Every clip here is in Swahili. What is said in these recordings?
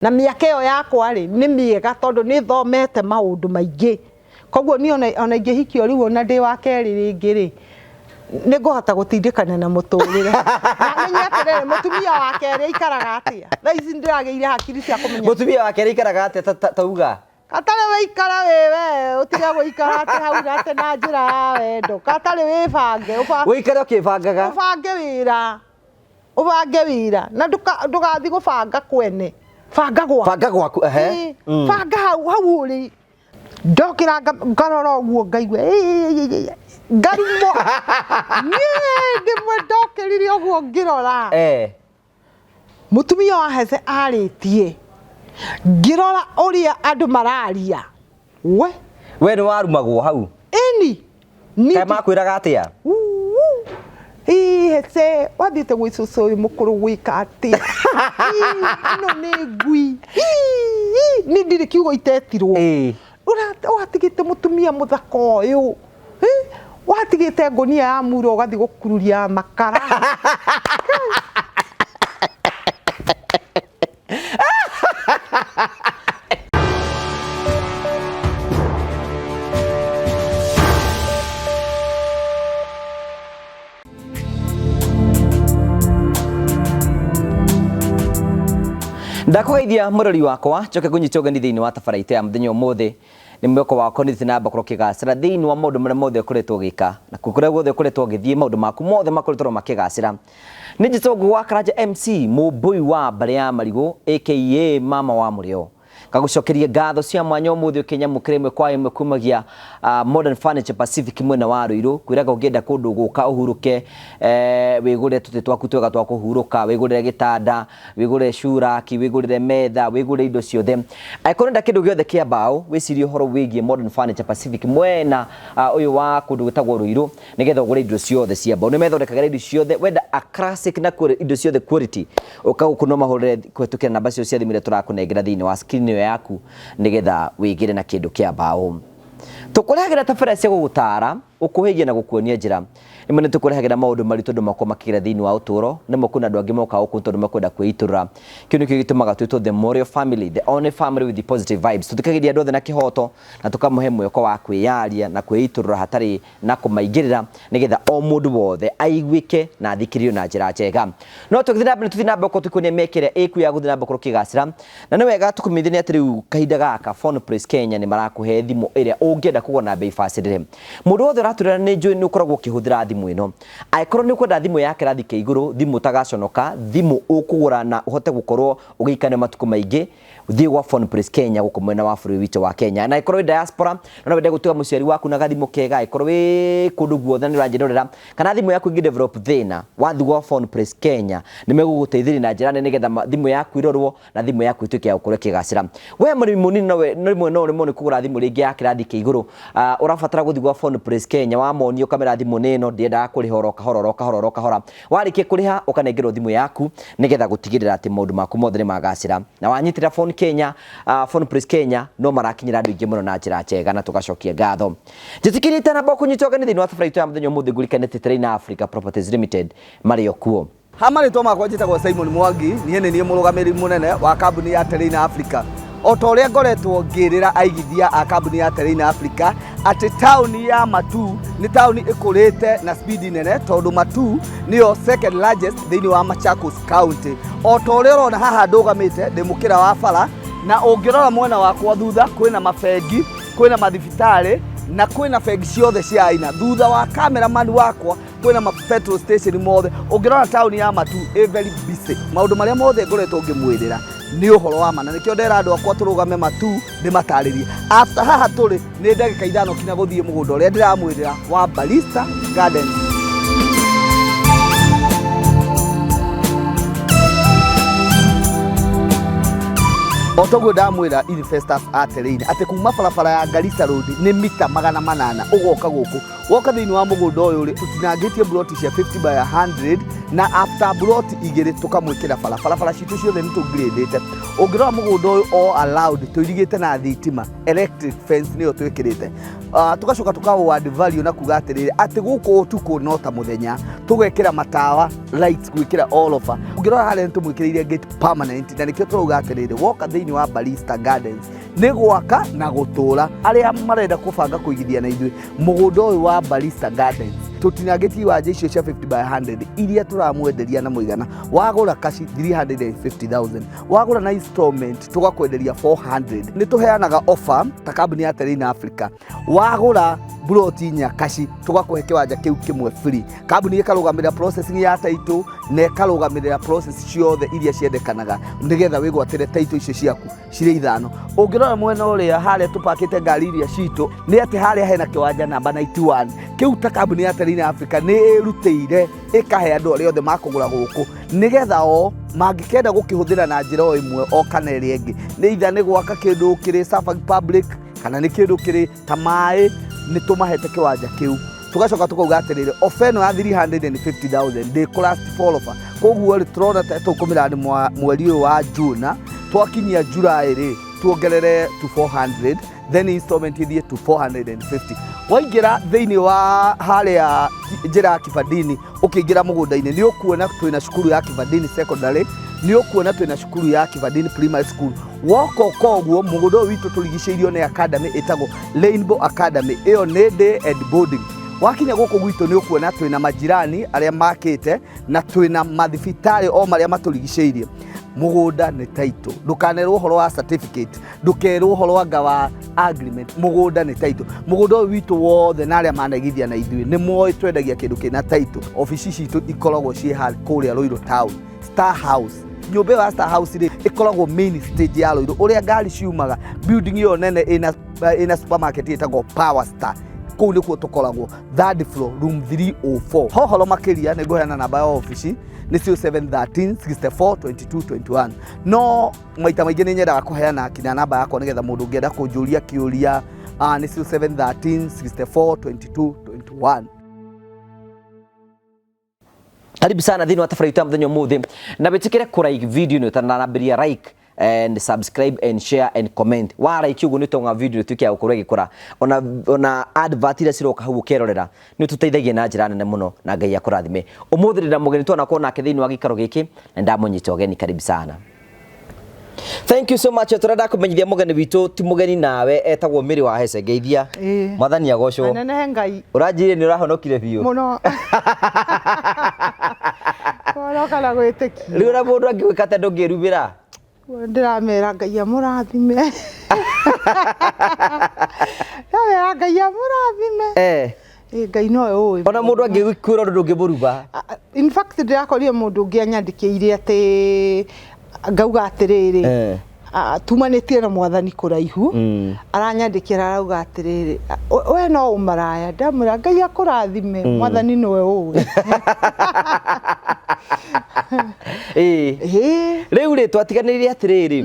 na miaka ĩyo yakwa rĩ nĩ mĩega tondu nĩ thomete maũndũ maingĩ koguo ni ona ingĩhikio rĩu ona ndĩ wa kerĩ rĩngĩ rĩ nĩngũhota gũtindĩkana na mũtũrĩre na menye atĩrĩrĩ mũtumia wa kerĩ aikaraga atĩa thaa ici ndĩragĩire hakiri cia kũmenya mũtumia wa kerĩ aikaraga atĩa tauga Katale wĩikara wĩwe utige gũikara atĩ hau atĩ na njĩra ya wendo katale wĩbange wĩikare ũkĩbangaga ũbange wĩra na ndũgathi gũbanga kwene banga gwaku banga hau ũrĩ ndokĩra ngarora ũguo ngaigua ngarumwo ndĩmwe ndokĩrire ũguo ngĩrora mũtumia wa hece arĩtie ngirora ũrĩa andũ mararia we nĩ warumagwo hau ni kaĩ makwĩraga atĩa hece wathĩte gwĩ cũcũ ũyũ mũkũrũ gwĩka atĩa ĩno nĩ ngui nĩ ndirĩ kiugo itetirwo watigĩte mũtumia mũthaka ũyũ watigĩte ngũnia ya mura ũgathi gũkururia makara ndakugeithia murori wakwa njoke kunyita ũgeni thĩinĩ wa tabarĩra ya mũthenya ũmũthĩ nĩ mweko wako nĩ thina bakoro kĩgacĩra thĩinĩ wa maũndũ marĩa mothe ũkoretwo ũgĩka na kũrĩa guothe ũkoretwo ũgĩthiĩ maũndũ maku mothe makoretwo makĩgacĩra nĩ njĩtagwo wa Karanja MC mũmbui wa mbarĩ ya marigũ aka mama wa mũrĩo kagucokeria ngatho cia mwanya ũmũthĩ ũkĩnyamũkĩra ĩmwe kwa ĩmwe kumagia Modern Furniture Pacific mwena wa Ruiru kwĩraga ũngĩenda kũndũ gũka ũhurũke wĩgũre tũtĩ twaku twega twa kũhurũka wĩgũrĩre gĩtanda wĩgũre curaki wĩgũrĩre metha wĩgũre indo ciothe angĩkorwo nda kĩndũ gĩothe kĩa mbaũ wĩcirie ũhoro wĩgiĩ Modern Furniture Pacific mwena ũyũ wa kũndũ gwĩtagwo Ruiru nĩgetha ũgũre indo ciothe cia mbaũ nĩmethondekaga indo ciothe wenda a classic na indo ciothe quality ũkagũkũno mahũrĩre kũhetũkĩra namba cio cia thimũ iria tũrakũnengera thĩinĩ wa screen yaku nigetha wĩgĩre na kĩndũ kĩa mbaũ tũkũrehagĩra tabarĩra cia gũgũtara ũkũhĩgia na gũkuonia njĩra imwe nĩ tũkũrehagĩra maũndũ maritũ andũ makwo makĩgera thĩinĩ wa ũtũro nĩmo kwĩna andũ angĩ moka gũkũ tondũ makwenda kwĩitũrũra kĩu nĩkĩo gĩtũmaga twĩtwo the Morio family the only family with the positive vibes tũthikagĩria andũ othe na kĩhoto na tũkamũhe mweko wa kwĩyaria na kwĩitũrũra hatarĩ na kũmaingĩrĩra nĩgetha o mũndũ wothe aiguĩke na athikĩrĩrio na njĩra njega no tũgĩthiĩ na mbere tũthiĩ na mbere tũkuonia mĩekĩre ĩku ya gũthiĩ na mbere kĩgacĩra na nĩ wega tũkũmenyithia atĩ rĩu kahinda gaka Phone Place Kenya nĩ marakũhe thimũ ĩrĩa ũngĩenda kũgũra na bei bacĩrĩre mũndũ wothe ũratũrĩra nĩ njũĩ nĩ ũkoragwo ũkĩhũthĩra thimũ ĩno angĩkorwo nĩ ũkwenda thimũ ya kĩrathi kĩa igũrũ thimũ tagaconoka thimũ ũkũgũra na ũhote gũkorwo ũgĩikania matukũ maingĩ thiĩ gwa Phone Place Kenya gũkũ mwena wa bũrũri witũ wa Kenya na angĩkorwo wĩ diaspora na wenda gũtuga mũciari waku na gathimũ kega angĩkorwo wĩ kũndũ guothe nĩ ũranjĩrorera kana thimũ yaku ĩngĩ develop thĩna wathi gwa Phone Place Kenya nĩ megũgũteithĩria na njĩra nene nĩgetha thimũ yaku ĩrorwo na thimũ yaku ĩtuĩke ya gũkorwo ĩkĩgacĩra we mũrĩmi mũnini no rĩmwe nĩ kũgũra thimũ rĩngĩ ya kĩrathi kĩa igũrũ ũrabatara gũthi gwa Phone Place Kenya wamonio kamera thimũ nĩno ndĩendaga kũrĩha kahora warĩkia kũrĩha ũkanengerwo thimũ yaku nĩgetha gũtigĩrĩra atĩ maũndũ maku mothe nĩ magacĩra na wanyitĩra Phone Kenya Phone Place Kenya no marakinyĩra andũ aingĩ mũno na njĩra njega na tũgacokia ngatho njĩtĩkĩrĩte namba kũnyita ũgeni thĩinĩ wa tabarĩra ya mũthenya ũmũthĩ ngũrikanĩte Terrain Africa Properties Limited marĩ o kuo hamarĩtwo makwa njĩtagwo Simon Mwangi niĩ nĩ niĩ mũrũgamĩrĩri mũnene wa kambuni ya Terrain Africa o ta ũrĩa ngoretwo ngĩrĩra aigithia a kambuni ya Terrain Africa atĩ taũni ya Matu nĩ taũni ĩkũrĩte na speed nene tondũ Matu nĩyo second largest thĩinĩ wa Machakos County o ta ũrĩa ũrona haha ndũgamĩte ndĩ mũkĩra wa bara na ũngĩrora mwena wakwa thutha kwĩna mabengi kwĩna mathibitarĩ na kwĩna bengi ciothe cia aina thutha wa cameraman wakwa kwĩna petrol station mothe ũngĩrora taũni ya Matu very busy maũndũ marĩa mothe ngoretwo ngĩmwĩrĩra nĩ ũhoro wa ma na nĩkĩo ndera andũ akwa tũrũgame Matu ndĩmatarĩrie after haha tũrĩ nĩ ndagĩka ithano kinya gũthiĩ mũgũnda ũrĩa ndĩramwĩrĩra wa Barista Gardens Otogo ndamwĩra investors a Terrain atĩ kuma barabara ya Garissa Road nĩ mita 800 ũgoka gũkũ woka thiini wa mugunda uyu ri tutinangitie broti cia 50 by 100 na after broti igiri tukamwikira barabara citu ciothe ni tungradete ungirora mugunda uyu all allowed tuirigite na thitima electric fence niyo twikirite tugacoka tukawo add value na kuga atiriri ati guku utuku no ta muthenya tugekira matawa lights gwikira all over ungirora hale tumwikiriire gate permanent na nikio turuga atiriri woka thiini wa Barista Gardens ni gwaka na gutura aria marenda kubanga kuigithia na ithui mugunda uyu wa Barista Gardens tutinageti waje icio cia 50 by 100 iria turamwenderia na muigana wagura kashi 350,000 wagura na installment tugakwenderia 400 ni tuheanaga offer ta kambuni ya Terrain Africa wagura broti nya kashi tugakuhe kiwanja kiu kimwe free kambuni ikarugamirira processing ya title na ikarugamirira process ciothe iria ciendekanaga nigetha wigwatire title icio ciaku cire ithano ungirora mwena uria haria tupakite ngari iria citu ni ati haria hena kiwanja namba 91 kiu ta kambuni ya Terrain Africa ni irutire ikahe andu aria othe makugura guku nigetha o mangikenda gukihuthira na njira o imwe o kana iri ingi ni itha ni gwaka kindu kiri Safari Public kana ni kindu kiri tamai ni tumahete kiwanja kiu tugacoka tukauga atiriri ofeno ya 350,000 de class follower koguo ri turona ta tukumira ni mweri wa June twakinyia July ri tuongerere to 400 then installment ithie to 450 waingira thiini wa haria njira Kibandini ukiingira mugunda-ini ni ukuona twina cukuru ya Kibandini secondary ni ukuona twina cukuru ya Kibandini primary school woko koguo mugunda witu turigiceirio ni academy itago Rainbow Academy iyo ni day and boarding wakinya guku gwitu ni ukuona twina majirani aria makite na twina mathibitari o maria maturigiceirie mugunda ni title ndukanerwo horo wa certificate ndukerwo horo wa gawa agreement mugunda ni title mugunda witu wothe na aria managithia na ithui ni moyo twendagia kindu kina title office citu ikoragwo cie hali kuria Ruiru town Star House nyumba ya Star House ri ikoragwo main stage ya Ruiru uria ngari ciumaga building iyo nene ina supermarket itagwo Power Star kuu nikuo tukoragwo third floor room 304 hohoro makiria ni nguheana namba ya office ni 0713 64 22 21 no maita maingi ni nyendaga kuheana kinya namba yakwa nigetha mundu ngienda kunjuria kiuria ni 0713 64 22 21 Karibu sana thini wa Tafaraitu ya muthenya umuthi na bitikire ku-like video ni utananambiria like and subscribe and share and comment wa like uguo ni tonga video tuki ya gukorwo igikora ona advert ira ciroka hau ukerorera ni tuteithagia na njira nene muno na Ngai akurathime umuthi rira mugeni twana kuona nake thini wa gikaro giki na ndamunyita ugeni karibu sana. Thank you so much. Turada kumenyithia mugeni witu ti mugeni nawe etagwo Miri wa Hece Ngeithia mwathani agocwo anene Ngai uranjire ni urahonokire biu muno koroka la gwitiki riura mundu angigwika ta ndungirubira ndiramera Ngai amurathime ndamera Ngai amurathime Ngai no uyu ona mundu angigwikura ndungimuruba in fact ndirakorire mundu ngianyandikiire ati ngauga atiriri tumanitie na mwathani kuraihu aranyandikira arauga atiriri we no umaraya ndamura Ngai akurathime mwathani nowe uwe riu ri twatiganiririe atiriri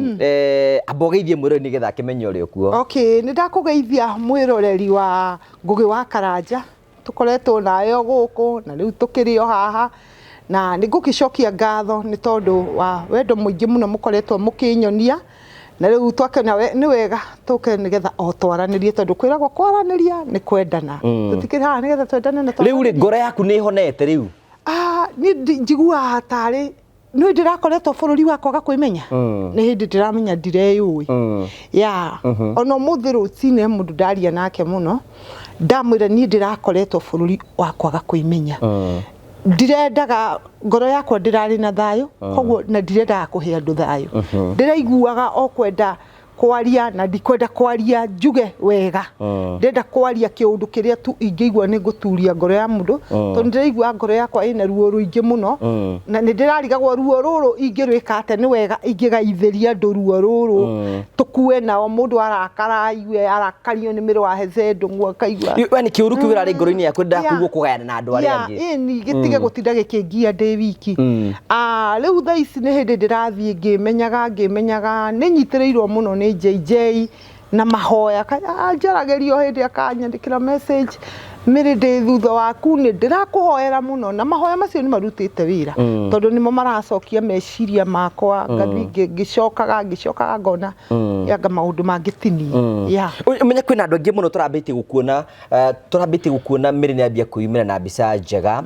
abogeithie mwiro ni getha kimenyo ri okuo okay ni ndakugeithia mwiroreri wa Ngugi wa Karanja tukoretwo nayo guku na riu tukirio haha na nigugicokia ngatho ni tondu wa wendo muingi muno mukoretwo mukinyonia na riu twakena ni wega tuke nigetha o twaranirie tondu kwiragwo kwaraniria ni kwendana tutikira haha nigetha twendane na riu ri ngoro yaku ni honete riu ni njigua hatari ni ndirakoretwo bururi wakwa gakwimenya ni hindi ndiramenya ndireyui ya ono muthiru cine mundu ndaria nake muno ndamwira ni ndirakoretwo bururi wakwa gakwimenya ndirendaga ngoro yakwa ndirari na thayo koguo na ndirendaga kuhe andu thayo ndiraiguaga o kwenda kwaria na ndikwenda kwaria njuge wega ndenda kwaria kiundu kiria tu ingĩigua ni nguturia ngoro ya mundu tondu ndiraigua ngoro yakwa ina ruo ruingi muno na ndirarigagwo ruo ruru ingĩrwika ate ni wega ingĩgaithĩria andu ruo ruru tukue nao mundu arakara iwe arakario ni Miri wa Hece ndung'u akaigua we ni kiuru kiu rari ngoro-ini yaku ndakuigua kugayana na andu aria angi ni gitige gutinda gikingia ndi wiki riu thaa ici ni hindi ndirathie ngimenyaga ni nyitiriirwo muno ni JJ na mahoya njaragerio hindi akanyandikira message Mĩrĩ ndĩ thutha waku nĩ ndĩrakũhoera mũno na mahoya macio nĩ marutĩte wĩra tondũ nĩmo maracokia meciria makwa ngathi ngĩcokaga ngona yanga maũndũ mangĩtinia Ũmenye kwĩna andũ aingĩ mũno tũrambĩtie gũkuona Mĩrĩ nĩ ambia kwĩyumĩra na mbica njega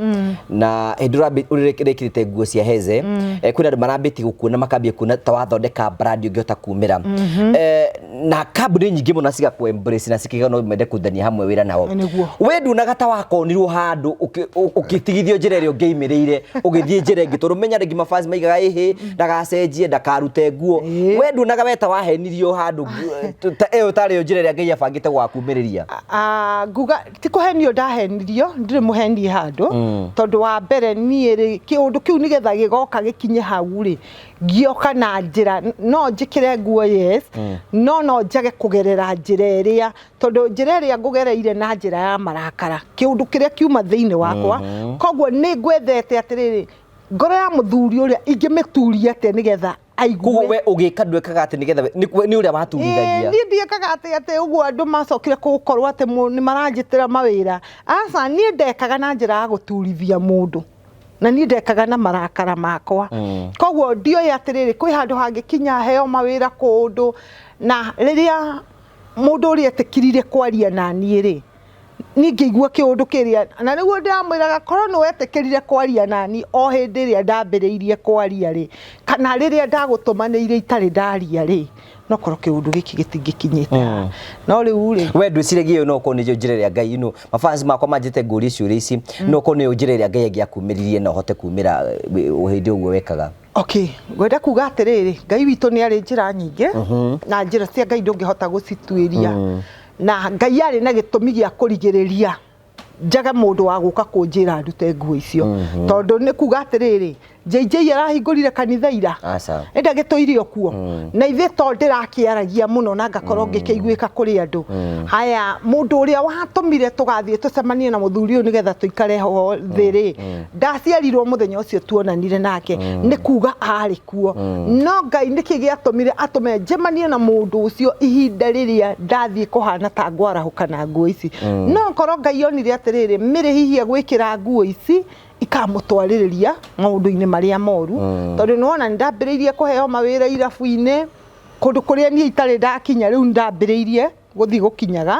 na hĩndĩ ũrĩkĩrĩte nguo cia heze kwĩna andũ marambĩtie gũkuona makambia kuona ta wathondeka brand ũngĩhota kumĩra na kambuni nyingĩ mũno cigakũ embrace na cikiga no mende kũndania hamwe wĩra nao we ndunaga ta wakonirwo handũ ũkĩtigithio njĩra ĩrĩa ũngĩimĩrĩire ũgĩthiĩ njĩra ĩngĩ tondũ menya rĩngĩ mafans maigaga ndagacenjie ndakarute nguo we ndunaga we ta wahenirio handũ ta ĩyo tarĩ njĩra ĩrĩa Ngai abangĩte gwakumĩrĩria nguga ti kũhenio ndahenirio ndirĩ mũhenie handũ tondũ wa mbere niĩ rĩ kĩũndũ kĩu nĩgetha gĩgoka gĩkinye hau rĩ ngĩoka na njĩra no njĩkĩre nguo yes no njage kũgerera njĩra ĩrĩa tondũ njĩra ĩrĩa ngũgereire na njĩra ya marakara kĩũndũ kĩrĩa kiuma thĩinĩ wakwa koguo nĩ ngwethete atĩrĩrĩ ngoro ya mũthuri ũrĩa ingĩmĩturia atĩ nĩgetha aigue we ũgĩka ndwekaga atĩ nĩgetha nĩ ũrĩa waturithagia niĩ ndiekaga atĩ ũguo andũ macokire gũkorwo atĩ nĩ maranjĩtĩra mawĩra aca niĩ ndekaga na njĩra ya gũturithia mũndũ na niĩ ndekaga na marakara makwa koguo ndioĩ atĩrĩrĩ kwĩ handũ hangĩkinya heo mawĩra kũndũ na rĩrĩa mũndũ ũrĩa etĩkirire kwaria na niĩ rĩ niĩ ngĩigua kĩũndũ kĩrĩa na nĩguo ndĩramwĩraga korwo nĩ wetĩkĩrire kwaria nani o hĩndĩ ĩrĩa ndambĩrĩirie kwaria rĩ kana rĩrĩa ndagũtũmanĩire itarĩ ndaria rĩ no korwo kĩũndũ gĩkĩ gĩtingĩkinyĩte no rĩu rĩ we ndwĩciragia no korwo nĩ njĩra ĩrĩa Ngai mafans makwa manjĩte ngũria ciũria ici no korwo nĩ njĩra ĩrĩa Ngai angĩakumĩririe na ũhote kumĩra hĩndĩ ũguo wekaga ngwenda kuga atĩrĩrĩ Ngai witũ nĩ arĩ njĩra nyingĩ na njĩra cia Ngai ndũngĩhota gũcituĩria na Ngai arĩ na gĩtũmi gĩa kũrigĩrĩria njaga mũndũ wa gũka kũnjĩra ndute nguo icio tondũ nĩ kuga atĩrĩrĩ JJ arahingũrire kanitha ira ndagĩtũire kuo na ithe to ndĩrakĩaragia mũno na ngakorwo ngĩkĩiguĩka kũrĩ andũ haya mũndũ ũrĩa watũmire tũgathiĩ tũcemanie na mũthuri ũyũ nĩgetha tũikare ho thĩ rĩ ndaciarirwo mũthenya ũcio tuonanire nake nĩ kuga arĩ kuo no Ngai nĩkĩ gĩatũmire atũme njemanie na mũndũ ũcio ihinda rĩrĩa ndathiĩ kũhana ta ngwarahũka na nguo ici no korwo Ngai onire atĩrĩrĩ Mĩrĩ hihi gwĩkĩra nguo ici ikamũtwarĩrĩria maũndũ-inĩ marĩa moru tondũ nĩwona ndambĩrĩirie kũheo mawĩra irabu-inĩ kũndũ kũrĩa niĩ itarĩ ndakinya rĩu ndambĩrĩirie gũthiĩ gũkinyaga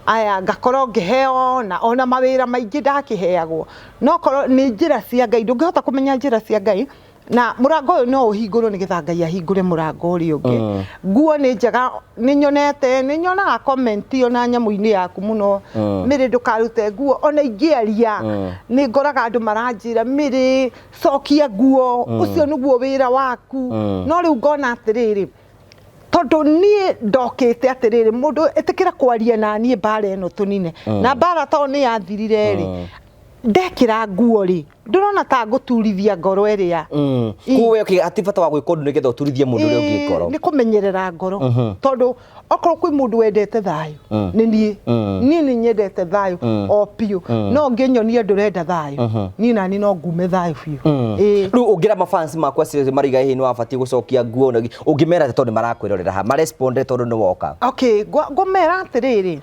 aya ngakorwo ngĩheo na ona mawĩra maingĩ ndakĩheagwo no korwo nĩ njĩra cia Ngai ndũngĩhota kũmenya njĩra cia Ngai na mũrango ũyũ no ũhingũrwo nĩgetha Ngai ahingũre mũrango ũrĩa ũngĩ nguo nĩ njega nĩ nyonaga comment ona nyamũ-inĩ yaku mũno Mĩrĩ ndũkarute nguo ona ingĩaria nĩ ngoraga andũ maranjĩra Mĩrĩ cokia nguo ũcio nĩguo wĩra waku no rĩu ngona atĩrĩrĩ tondũ niĩ ndokĩte atĩrĩrĩ mũndũ etĩkĩra kwaria na niĩ mbara ĩno tũnine na mbara to nĩ yathirire rĩ ndekĩra nguo rĩ ndũrona ta ngũturithia ngoro ĩrĩa kuwe atibata wa gwĩka ũndũ nĩgetha ũturithie mũndũ ũrĩa ũngĩ ngoro nĩ kũmenyerera ngoro tondũ okorwo kwĩ mũndũ wendete thayũ nĩ niĩ nĩ nyendete thayũ o piũ no ngĩnyonia ndũrenda thayũ niĩ nani no ngume thayũ biũ rĩu ũngĩra mafans makwa mariga hihi nĩ wabatiĩ gũcokia nguo ũngĩmera tondũ nĩ marakwĩrorera ha maresponde tondũ nĩ woka ngũmera atĩrĩrĩ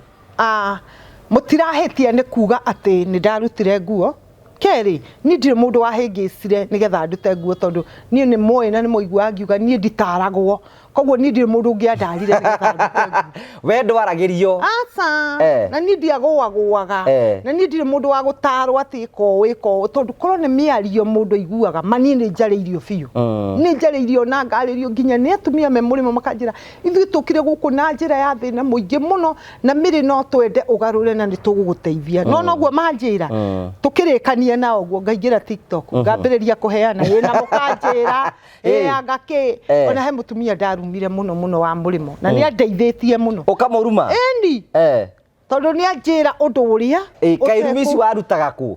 mũtirahĩtia nĩ kuga atĩ nĩ ndarutire nguo kerĩ niĩ ndirĩ mũndũ wahĩngĩcire nĩgetha ndute nguo tondũ niĩ nĩ mũĩ na nĩ mũigua ngiuga niĩ nditaragwo koguo niĩ ndirĩ mũndũ ũngĩandarire nĩgetha ndute nguo we ndwaragĩrio aca na niĩ ndiagũagũaga na niĩ ndirĩ mũndũ wa gũtarwo atĩ wĩko tondũ korwo nĩ mĩario mũndũ aiguaga ma niĩ nĩ njarĩirio biũ nĩ njarĩirio na ngarĩrio nginya nĩ atumia me mũrĩmo makanjĩra ithuĩ tũkire gũkũ na njĩra ya thĩna mũingĩ mũno na Mĩrĩ no twende ũgarũre na nĩ tũgũgũteithia no noguo manjĩra tũkĩrĩkania na ũguo ngaingĩra TikTok ngambĩrĩria kũheana na mũkanjĩra ngakĩ ona he mũtumia ndarumire mũno wa mũrĩmo na nĩ andeithĩtie mũno ũkamũruma ĩni tondũ nĩ anjĩra ũndũ ũrĩa kairumisi warutaga kũ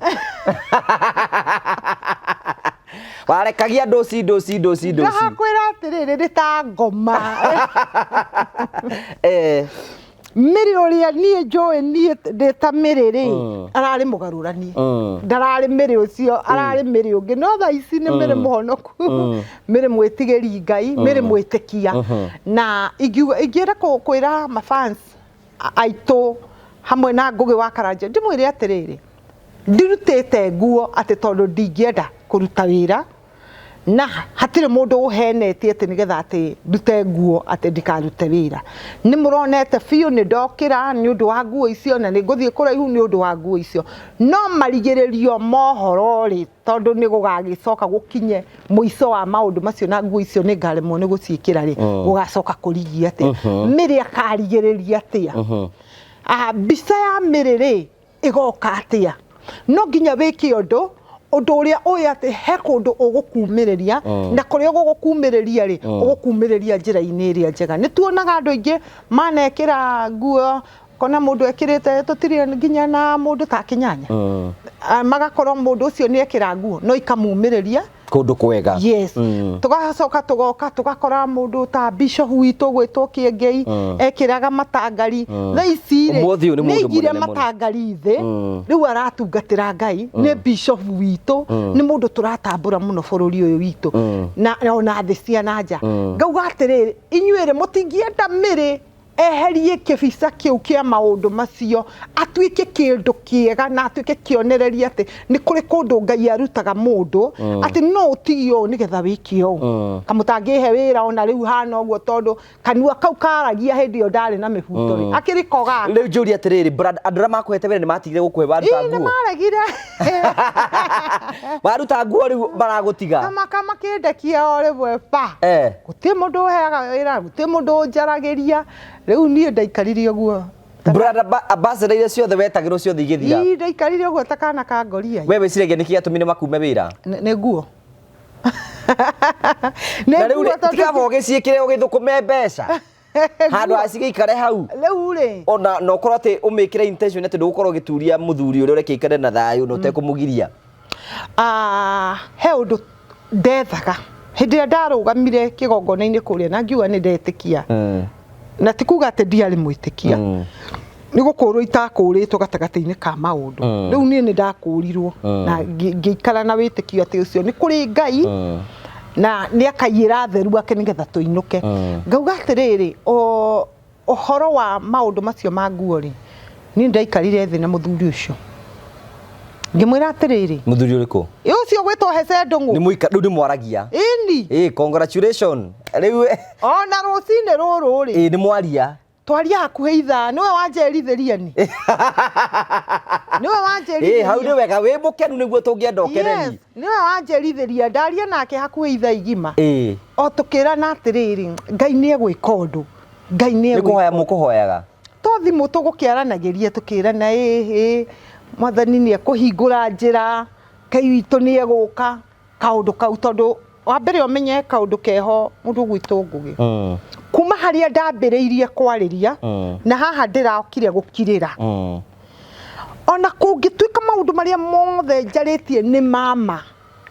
warekagia ndoci ndakwĩra atĩrĩrĩ nĩ ta ngoma Mĩrĩ ũrĩa niĩ njũĩ niĩ ndĩ ta Mĩrĩ rĩ ararĩ mũgarũrani ndararĩ Mĩrĩ ũcio ararĩ Mĩrĩ ũngĩ no thaa ici nĩ Mĩrĩ mũhonoku Mĩrĩ mwĩtigĩri Ngai Mĩrĩ mwĩtĩkia na ingĩenda kwĩra mafans aitũ hamwe na Ngugi wa Karanja ndimwire atiriri ndirutite nguo ati tondu ndingienda kuruta wira na hatire mundu uhenetie ati nigetha ati ndute nguo ati ndikarute wira ni muronete fiu ni ndokira ni undu wa nguo icio na ni nguthie kuraihu ni undu wa nguo icio no marigiririo mohoro ri tondu ni gugagicoka gukinye muico wa maundu macio na nguo icio ni ngaremwo ni guciikira ri gugacoka kurigia ati miri akarigiriria atia mbica ya miri ri igoka atia no nginya wiki undu uria uyu ati he kundu ugukumiriria na kuria ugukumiriria ri ugukumiriria njira-ini iria njega ni tuonaga andu aingi manekira nguo kona mundu ekirite tutire nginya na mundu ta kinyanya magakorwo mundu ucio ni ekira nguo no ikamumiriria kundu kwega yes tugacoka tugoka tugakora mundu ta Bishop witu gwitwo Kiengei ekiraga matangari thaici ri ni igire matangari thi riu aratungatira Ngai ni Bishop witu ni mundu turatambura muno bururi uyu witu na ona thi cia nanja ngauga atiriri inyuire mutingienda miri eherie kibica kiu kia maundu macio atuike kindu kiega na atuike kionereria ati ni kuri kundu Ngai arutaga mundu ati no utigio nigetha wikio kamutangihe wira ona riu hana uguo tondu kanua kau karagia hindi yo ndari na mibuto ri akirikoga riu njuri atiriri brad andra makwete wira ni matigire gukwe baruta nguo ni maregire baruta nguo riu baragutiga kama kindekia o ribwe pa guti mundu heaga wira guti mundu njaragiria riu nie ndaikarire uguo brother ambassador ile ciothe wetagirwo ciothe igithira ii ndaikarire uguo takana ka ngoria wewe cirege niki atumire makume wira ne nguo na riu tikabo giciikire ugithukume mbeca handu acigikare hau riu ri ona no korwo ati umikire intention ati ndugukorwo gituria muthuri uria ureke ikare na thayu no tekumugiria he undu ndethaga hindi ria ndarugamire kigongona-ini kuria na ngiuga ni ndetikia na tikuga ati ndiari mwitikia ni gukurwo itakuritwo gatagati-ini ka maundu riu nie ni ndakurirwo na ngiikara na witikio ati ucio ni kuri Ngai na ni akayira theru ake nigetha tuinuke ngauga atiriri ohoro wa maundu macio ma nguo ri ni ndaikarire thi na muthuri ucio ngimwira atiriri muthuri uriku ucio gwitwo Hece Ndung'u ni muika ndu ni mwaragia ini congratulations riu ona rucini ruru ri ni mwaria twaria hakuhe ithaa niwe wanjerithiria ni niwe wanjerithiria hau ni wega wi mukenu niguo tungienda ukeneni niwe wanjerithiria ndaria nake hakuhe ithaa igima o tukira na atiriri Ngai ni egwika undu Ngai ni egwika kuhoya mukuhoyaga to thimu tugukiaranagiria tukirana mwathani ni ekuhingura njira Ngai witu ni eguka kaundu kau tondu wa mbere umenye kaundu keho mundu gwitu Ngugi kuma haria ndambiriirie kwariria na haha ndirakire gukirira ona kungituika maundu maria mothe njaritie ni mama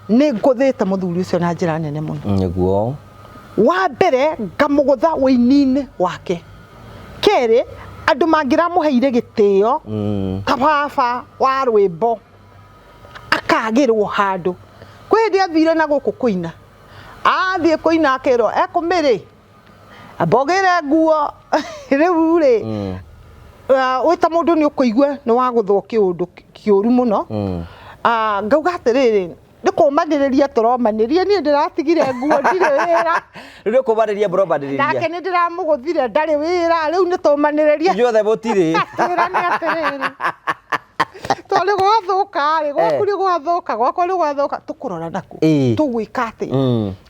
ni nguthite muthuri ucio na njira nene muno niguo wa mbere ngamugutha wini-ini wake keri andu mangiramuheire gitio ta baba wa rwimbo akagirwo handu kwindi athire na guku kuina athie kuina akirwo ekumiri abogere nguo riu ri wita mundu ni ukuigua ni waguthwo kiundu kiuru muno ngauga atiriri ni kumaniria turomaniria ni ndiratigire nguo ndire wira riu kumaniria buromaniria nake ni ndiramuguthire ndari wira riu ni tumaniria inyuothe mutiri wira ni atiriri tole gwathuka ri gwaku ni gwathuka gwakwa ni gwathuka tukurora naku tugwika ati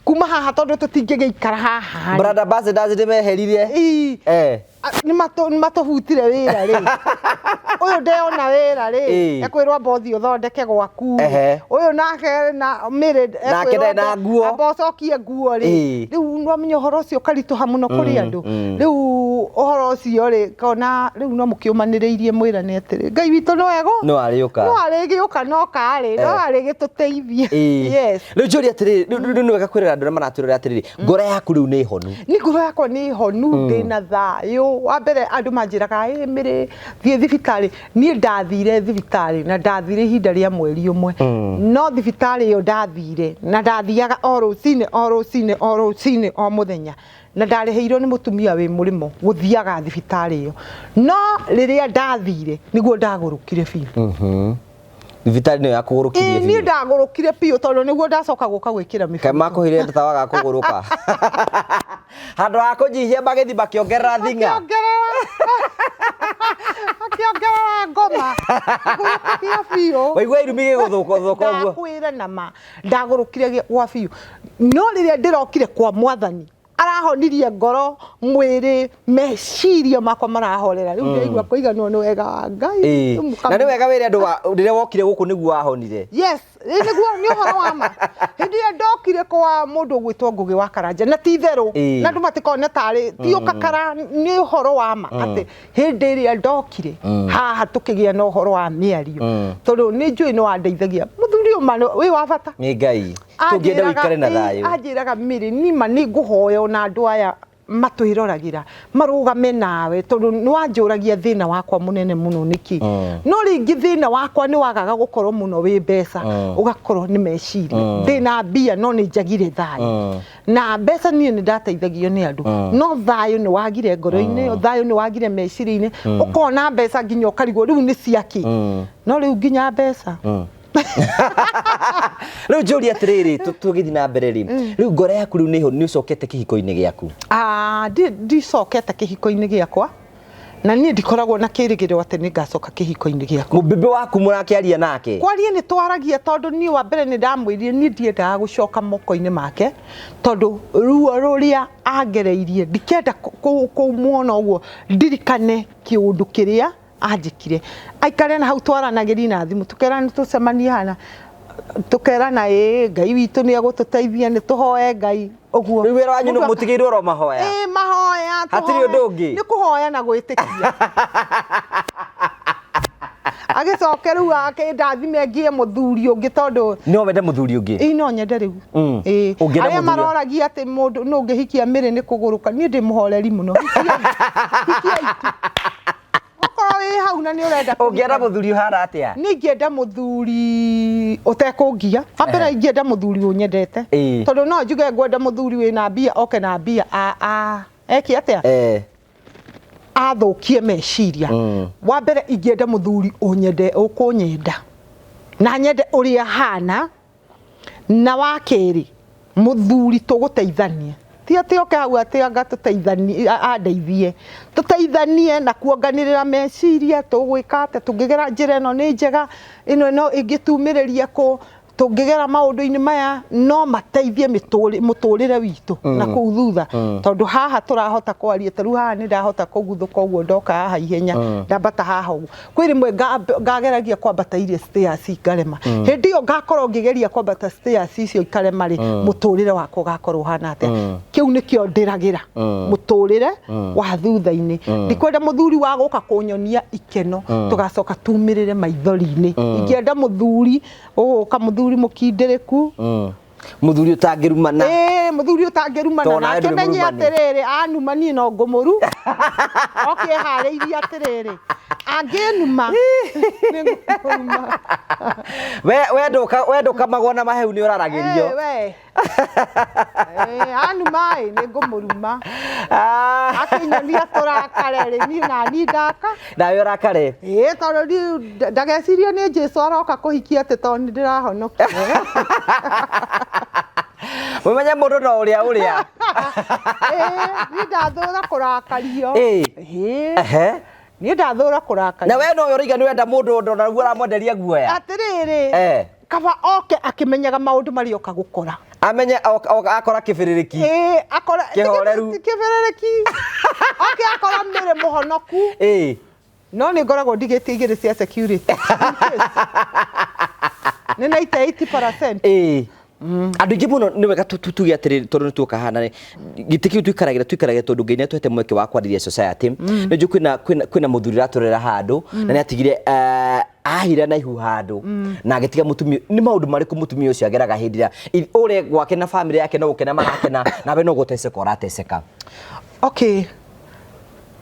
kuma haha tondu tutingigeikara haha brother ambassadors ni meheririe ni matuhutire wira ri uyu ndeona wira ri ekwirwo bothi uthondeke gwaku uyu nake na mire na nguo abocokie nguo ri riu no menye horo ucio karituha muno kuri andu riu uhoro ucio ri kona riu no mukiumaniriirie mwirane atiri Ngai witu no ego no arigiuka no kari no arigituteithie yes riu njuri atiri riu wega kwirira andu maraturira atiri ngoro yaku riu ni honu ni ngoro yakwa ni honu ndina thayu wa mbere andu manjiraga mire thie thibitari ni ndathire thibitari na ndathire ihinda ria mweri umwe no thibitari yo ndathire na ndathiaga o rucini o muthenya na ndareheirwo nĩ mũtumia wĩ mũrĩmo gũthiaga thibitarĩ ĩyo no rĩrĩa ndathire nĩguo ndagũrũkire biũ thibitarĩ nĩ yakũgũrũkirie biũ niĩ ndagũrũkire biũ tondũ nĩguo ndacoka gũka gwĩkĩra mĩbira kaĩ makũhire ndawa ga kũgũrũka handũ ha kũnyihia magĩthi makĩongerera thing'a akĩongerera ngoma gũrũkia biũ waigua irumi gĩgũthũka ũguo ndakwĩre nama ndagũrũkire gwa biũ no rĩrĩa ndĩrokire kwa Mwathani arahonirie ngoro mwĩrĩ meciria makwa marahorera rĩu ndĩraigua kũiganwo nĩ wega wa Ngai na nĩ wega wĩre andũ rĩrĩa wokire gũkũ nĩguo wahonire yes nĩguo nĩ ũhoro wa ma hĩndĩ ĩrĩa ndokire kwa mũndũ ũgwĩtwo Ngũgĩ wa Karanja na ti itherũ na andũ matikone tarĩ ti ũkakara nĩ ũhoro wa ma atĩ hĩndĩ ĩrĩa ndokire haha tũkĩgĩa na ũhoro wa mĩario tondũ nĩ njũĩ nĩ wandeithagia mũthuri ũma wĩ wa bata nĩ Ngai tũngĩenda ũikare na thayũ anjĩraga Mĩrĩ nima nĩ ngũhoya na andũ aya matwĩroragĩra marũgame nawe tondũ nĩ wanjũragia thĩna wakwa mũnene mũno nĩkĩ no rĩngĩ thĩna wakwa nĩ wagaga gũkorwo mũno wĩ mbeca ũgakorwo nĩ meciria ndĩna mbia no nĩ njagire thayũ na mbeca niĩ nĩ ndateithagio nĩ andũ no thayũ nĩ wagire ngoro-inĩ thayũ nĩ wagire meciria-inĩ ũkona mbeca nginya ũkarigwo rĩu nĩ ciaki no rĩu nginya mbeca rĩu njũria atĩrĩrĩ tũgĩthiĩ na mbere rĩu ngoro yaku rĩu nĩ ũcokete kĩhiko-inĩ gĩaku ndicokete kĩhiko-inĩ gĩakwa na niĩ ndikoragwo na kĩrĩgĩrĩro atĩ nĩ ngacoka kĩhiko-inĩ gĩakwa mũmbembe waku mũrakĩaria nake kwaria nĩ twaragia tondũ niĩ wa mbere nĩ ndamwĩrire niĩ ndiendaga gũcoka moko-inĩ make tondũ ruo rũrĩa angereirie ndikenda kũmuona ũguo ndirikane kĩũndũ kĩrĩa anjĩkire aikare na hau twaranagĩria na thimũ tũkerana tũcemanie hana tũkerana Ngai witũ nĩ egũtũteithia nĩ tũhoe Ngai ũguo rĩu wĩra wanyu nĩ mũtigĩirwo ro mahoya mahoya hatirĩ ũndũ ũngĩ nĩ kũhoya na gwĩtĩkia agĩcoke rĩu akĩndathime ngie mũthuri ũngĩ tondũ no wende mũthuri ũngĩ no nyende rĩu arĩa maroragia atĩ mũndũ nĩ ũngĩhikia Mĩrĩ nĩ kũgũrũka niĩ ndĩ mũhoreri mũno hikia itu hau na nĩ ũrenda ũngĩenda mũthuri ũhana atĩa niĩ ingĩenda mũthuri ũtekũngia ambere ingĩenda mũthuri ũnyendete tondũ no njuge ngwenda mũthuri wĩna mbia oke na mbia eki atĩa athũkie meciria wa mbere ingĩenda mũthuri ũkũnyenda na nyende ũrĩa hana na wa kerĩ mũthuri tũgũteithania ti atĩ oke hau atĩ anga tũteithanie na kuonganĩrĩra meciria tũgwĩka atĩ tũngĩgera njĩra ĩno nĩ njega ĩno ĩngĩtumĩrĩria kũ tũngĩgera maũndũ-inĩ maya no mateithie mũtũrĩre witũ na kũu thutha tondũ haha tũrahota kwaria tarĩu haha nĩ ndahota kũguthũka ũguo ndoka haha ihenya ndambata haha ũguo kwĩ rĩmwe ngageragia kwambata iria stairs ngarema hĩndĩ ĩyo ngakorwo ngĩgeria kwambata stairs icio ikarema rĩ mũtũrĩre wakwa ũgakorwo hana atĩa kĩu nĩkĩo ndĩragĩra mũtũrĩre wa thutha-inĩ ndikwenda mũthuri wa gũka kũnyonia ikeno tũgacoka tumĩrĩre maithori-inĩ ingĩenda mũthuri ũgũka mũthuri mũkindĩrĩku mũthuri ũtangĩrumana mũthuri ũtangĩrumana nake menye atĩrĩrĩ anuma niĩ no ngũmũru okĩharĩirie atĩrĩrĩ angĩnuma nĩ ngũmũruma we ndũkamagwo na mahehu nĩ ũraragĩrio anuma nĩ ngũmũruma akĩnyonia tũrakare niĩ nani ndaka nawe ũrakare tondũ ndagecirie nĩ Jesũ aroka kũhikia atĩ tondũ nĩ ndĩrahonokia Mwenye mũndũ no ũrĩa niĩ ndathũra kũrakario niĩ ndathũra kũrakario na we no ũrĩiga nĩ wenda mũndũ ndona guo aramwenderia guoya atĩrĩrĩ kaba oke akĩmenyaga maũndũ marĩa oka gũkora amenye akora kĩbĩrĩrĩki akora kĩhoreru kĩbĩrĩrĩki oke akora Mĩrĩ mũhonoku no nĩ ngoragwo ndigĩtie igĩrĩ cia security nĩ 98%. Andũ ingĩ mũno nĩ wega tuge atĩrĩrĩ tondũ nĩ tuoka hana gĩtĩ kĩu tuikaragĩra tondũ Ngai nĩ atũhete mweke wa kwarĩria society nĩ njũ kwĩna mũthuri ratũrera handũ na nĩ atigire ahira na ihu handũ na agĩtiga mũtumia nĩ maũndũ marĩkũ mũtumia ũcio ageraga hĩndĩ ĩrĩa ũrĩa gwake na family yake no gũkena marakena nawe no gũteceka ũrateceka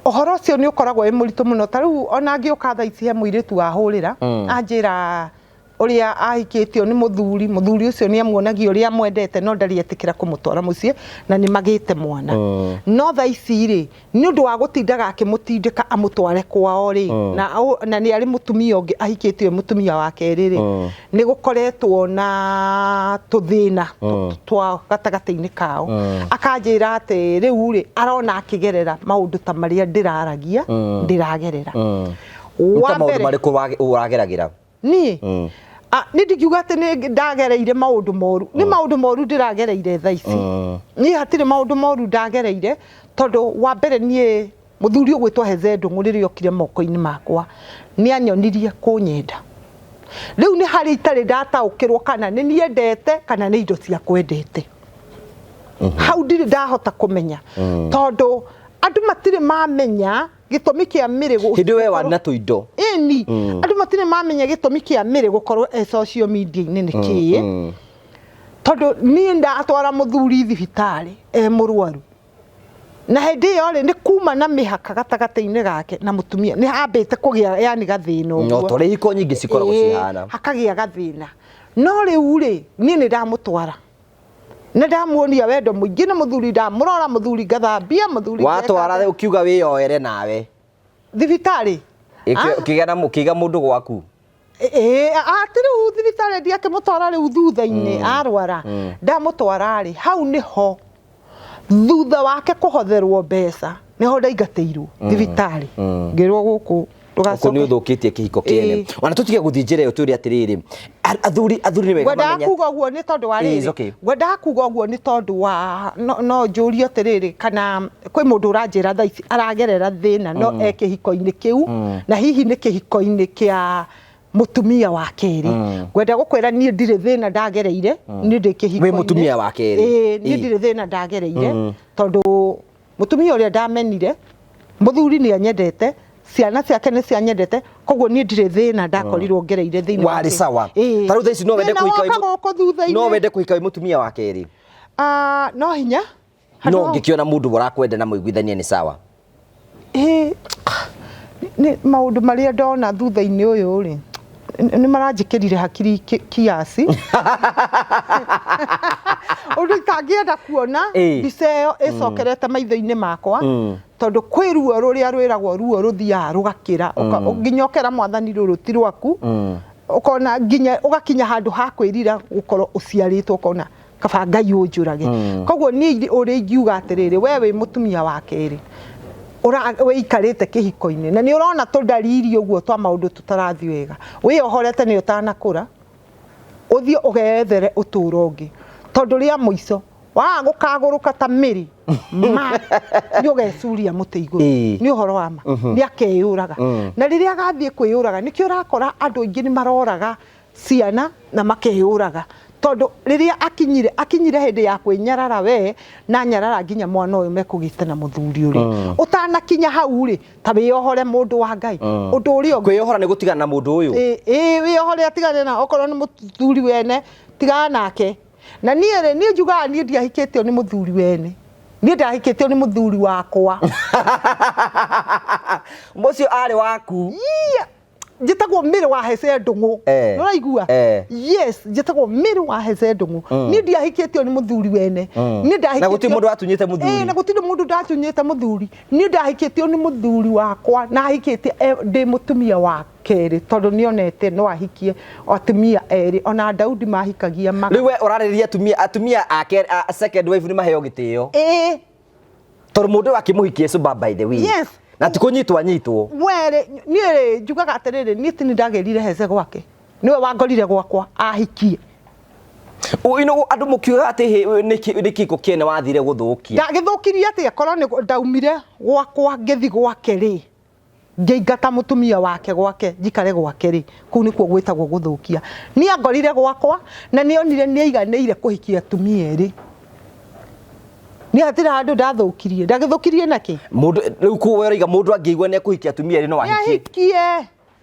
ũhoro ũcio nĩ ũkoragwo wĩ mũritũ mũno ta rĩu ona ngĩũka thaa ici he mũirĩtu wahũrĩra anjĩra uria ahikitio ni muthuri ucio ni amuonagia uria amwendete no ndari etikira kumutwara mucie na ni magite mwana no tha ici ri ni undu wa gutindaga akimutindika amutware kwao ri na ni ari mutumia ungi ahikitio mutumia wake ri ni gukoretwo na tuthina twa gatagati-ini kao akanjira ati riu ri arona akigerera maundu ta maria ndiraragia ndiragerera wa mbere mariku urageragira ni ni ndikiuga ati ni ndagereire maundu moru ni maundu moru ndiragereire tha ici ni hatire maundu moru ndagereire tondu wa mbere ni muthuri ugwitwa Hethe Ndung'u riria okire moko-ini makwa ni anyonirie kunyenda riu ni hari itari ndataukirwo kana ni niendete kana ni indo cia kwendete hau ndiri ndahota kumenya tondu andu matire mamenya gitumi kia mirigo hindi we wana tuindo ni andu matire mamenya gitumi kia mirigo korwo social media ini ni ki tondu ni ndatwara muthuri thibitari murwaru na hindi yo ri ni kuma na mihaka gatagati-ini gake na mutumia ni ambite kugia yani gathina uguo no tore hiko nyingi cikoragwo cihana hakagia gathina no riu ri ni ndamutwara na ndamuonia wendo muingi na muthuri ndamurora muthuri ngathambia muthuri watwara ukiuga wiyoere nawe thibitari kiga mundu gwaku atiriu thibitari ndiake mutwara riu thutha-ini arwara ndamutwara ri hau niho thutha wake kuhotherwo mbeca niho ndaingatirwo thibitari ngirwo guku uko ni uthukitie kihiko kiene wana tutige guthinjira yo turi atiriri athuri ni wega menya gwenda kuga guo ni tondu wa riri gwenda kuga guo ni tondu wa no njurio atiriri kana kwi mundu uranjira tha ici aragerera thina no ekihiko-ini kiu na hihi ni kihiko-ini kia mutumia wa keri gwenda gukwira ni ndire thina ndagereire ni ndi kihiko-ini we mutumia wa keri ni ndire thina ndagereire tondu mutumia uria ndamenire muthuri ni anyendete ciana ciake ni cianyendete koguo ni ndire thina ndakorirwo ngereire thiini wari sawa taru thaici no wende kuhika mutumia wa keri no hinya no ngikiona mundu urakwenda na muiguithanie ni sawa ni maundu maria ndona thutha-ini uyu ri ni maranjikirire hakiri kiasi undu itangienda kuona mbica iyo icokerete maitho-ini makwa tondu kwi ruo ruria rwiragwo ruo ruthiaga rugakira nginyokera mwathani ruru ti rwaku ukona nginya ugakinya handu ha kwirira gukorwo uciaritwo ukona kaba Ngai unjurage koguo ni uri ngiuga atiriri we wi mutumia wa keri wiikarite kihiko-ini na ni urona tundariri uguo twa maundu tutarathi wega wiohorete ni utanakura uthie ugethere uturo ungi tondu ria muico wa gukaguruka ta miri ni ugecuria muti iguru ni uhoro wa ma ni akeyuraga na riria agathie kwiyuraga nikio urakora andu aingi ni maroraga ciana na makeyuraga tondu riria akinyire hindi ya kwinyarara we na nyarara nginya mwana uyu mekugite na muthuri uri utanakinya hau ri ta wiyohore mundu wa Ngai undu uri kwiyohora ni gutigana na mundu uyu wiyohore atigane na okorwo ni muthuri wene tigana nake na ni njugaga ni ndiahikitio ni muthuri wene ni ndahikitio ni muthuri wakwa mucio ari waku njitagwo Mary wa Hethe Ndung'u nuraigua yes njitagwo Mary wa Hethe Ndung'u ni ndiahikitio ni muthuri wene ni ndahikitio na guti mundu atunyite muthuri na guti mundu ndatunyite muthuri ni ndahikitio ni muthuri wakwa na ahikitie ndi mutumia wa keri tondu nionete no ahikie atumia eri ona Daudi mahikagia riwe urariria atumia ake second wife ni maheo gitio tondu mundu akimuhikie so by the way yes na tikunyitwa were ni njugaga atiriri ni tini ndagerire Hethe gwake niwe wangorire gwakwa ahikie ino andu mukiuga ati ni kiko kiene wathire guthukia ndagithukirie ati akorwo ni ndaumire gwakwa ngithi gwake ri ngeingata mutumia wake gwake njikare gwake ri kuu nikuo gwitagwo guthukia ni angorire gwakwa na nionire ni aiganire kuhikia atumia eri ni hatira handu ndathukirie ndagithukirie naki mundu riu ku weriga mundu angiigwa ni kuhikia atumia eri no wahikie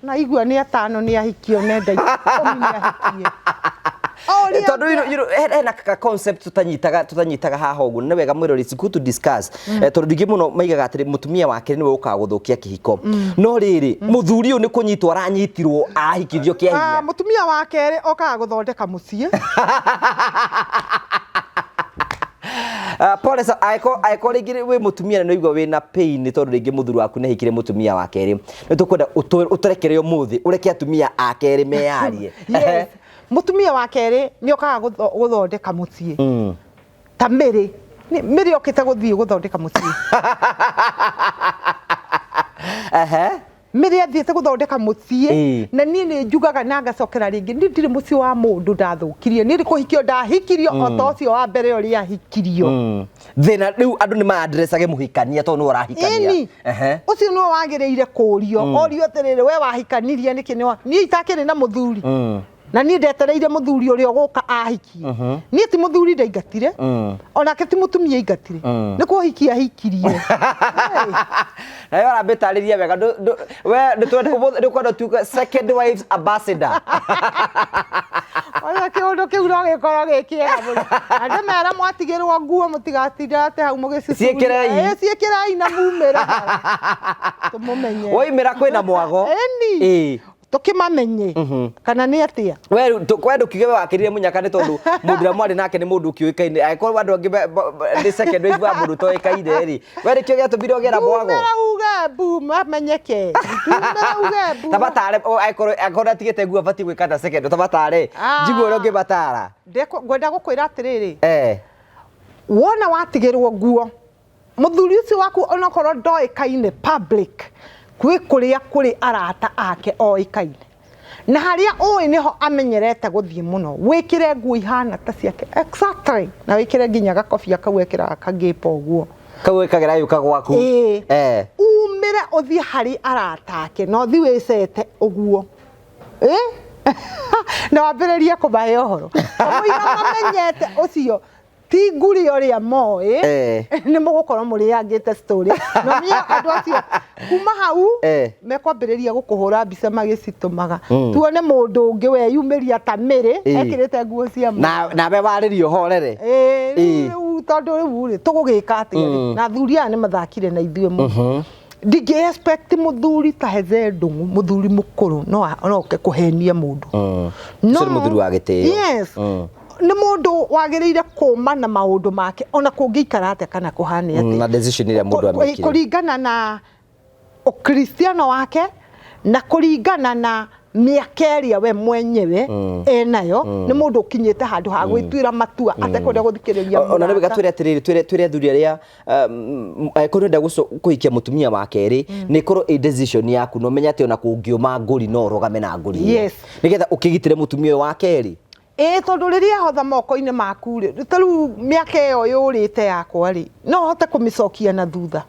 na igua ni atano ni ahikio nenda 10 ni ahikie tondu hena ka concept tutanyitaga haha uguo nĩ wega mwĩrori it's good to discuss tondu ndingĩ mũno maigaga atĩ mũtumia wake nĩwe ũkaga gũthũkia kĩhiko no rĩrĩ mũthuri ũyũ nĩ kũnyitwo aranyitirwo ahikithio kĩa hinya mũtumia wake okaga gũthondeka mũciĩ pole sa aiko rĩngĩ wĩ mũtumia na noigua wĩna pain tondu rĩngĩ mũthuri waku nĩahikire mũtumia wa kerĩ nĩ tũkwenda ũtũrekere ũmũthĩ ũreke atumia a kerĩ meyarie mũtumia wa kerĩ nĩ okaga gũthondeka mũciĩ ta Mĩrĩ okĩte gũthiĩ gũthondeka mũciĩ Mĩrĩ athiĩte gũthondeka mũciĩ na niĩ nĩ njugaga na ngacokera rĩngĩ niĩ ndirĩ mũciĩ wa mũndũ ndathũkirie niĩ kũhikio ndahikirio o ta ũcio wa mbere ũrĩa ahikirio thĩna rĩu andũ nĩ maadressage mũhikania tondũ nĩ ũrahikania ũcio nĩ wagĩrĩire kũrio orio atĩrĩrĩ we wahikanirie nĩkĩ niĩ itakĩrĩ na mũthuri na niĩ ndetereire mũthuri ũrĩa ũgũka ahikie niĩ ti mũthuri ndaingatire onake ti mũtumia aingatire nĩ kũhikia ahikirie na yora betarĩria wega we nĩ kwenda tuga second wives ambassador ona kĩũndũ kĩu no gĩkorwo gĩkĩega mũno andũ mera mwatigĩrwo nguo mũtigatinde atĩ hau mũgĩcicuria ciĩkĩrai na mumĩra tũmũmenye woimĩra kwĩna mwago tukimamenye kana nĩ atia we kwenda kiuge wakirire munyaka nĩ tondu mũndũ mwarĩ nake nĩ mũndũ kiũĩkaine agĩkorwo andũ angĩ nĩ second wave wa mũndũ toĩkaine rĩ we nĩ kĩo gĩatũmire ũgĩra mwago uge bu amenyeke uge bu tabatare agĩkorwo atigĩte nguo abatie gwĩka ta second tabatare njiguo ũrĩa ũngĩbatara ngwenda gũkwĩra atĩrĩrĩ wona watigĩrwo nguo mũthuri ũcio waku onakorwo ndoĩkaine public kũrĩa kũrĩ arata ake oĩkaine na harĩa ũĩ niho amenyerete gũthiĩ mũno wĩkĩre nguo ihana ta ciake exactly na wĩkĩre nginya gakobia kau ekĩraga kangĩpa ũguo kau ekagĩra yuka gwaku umĩre ũthiĩ harĩ arata ake na ũthiĩ wĩcete ũguo na wambĩrĩrie kũmahe ũhoro kamũira mamenyete ũcio ti nguri ũrĩa moĩ nĩ mũgũkorwo mũrĩangĩte story no niĩ andũ acio kuma hau mekwambĩrĩria gũkũhũra mbica magĩcitũmaga tuone mũndũ ũngĩ weyumĩria ta Mĩrĩ ekĩrĩte nguo cia nawe warĩrio horere rĩu tondũ rĩu tũgũgĩka atĩa na athuri aya nĩ mathakire na ithuĩ mũno ndingĩ expect mũthuri ta Hethe Ndung'u mũthuri mũkũrũ no oke kũhenia mũndũ no mũthuri wa gĩtĩo nĩ mũndũ wagĩrĩire kũma na maũndũ make ona kũngĩikara atĩa kana kũhane atĩa na decision ĩrĩa mũndũ amekire kũringana na ũkristiano wake na kũringana na mĩaka ĩrĩa we mwenyewe enayo nĩ mũndũ ũkinyĩte handũ ha gwĩtuĩra matua atekwenda gũthikĩrĩria ona nĩ wega twĩre atĩrĩrĩ twĩre athuri arĩa angĩkorwo ndenda kũhikia mũtumia wa kerĩ nĩ ĩkorwo ĩ decision yaku na ũmenye atĩ ona kũngiũma ngũri no ũrũgame na ngũri nĩgetha ũkĩgitĩre mũtumia wa kerĩ tondũ rĩrĩa hotha moko-inĩ maku rĩ tarĩu mĩaka ĩyo yũrĩte yakwa rĩ no hote kũmĩcokia na thutha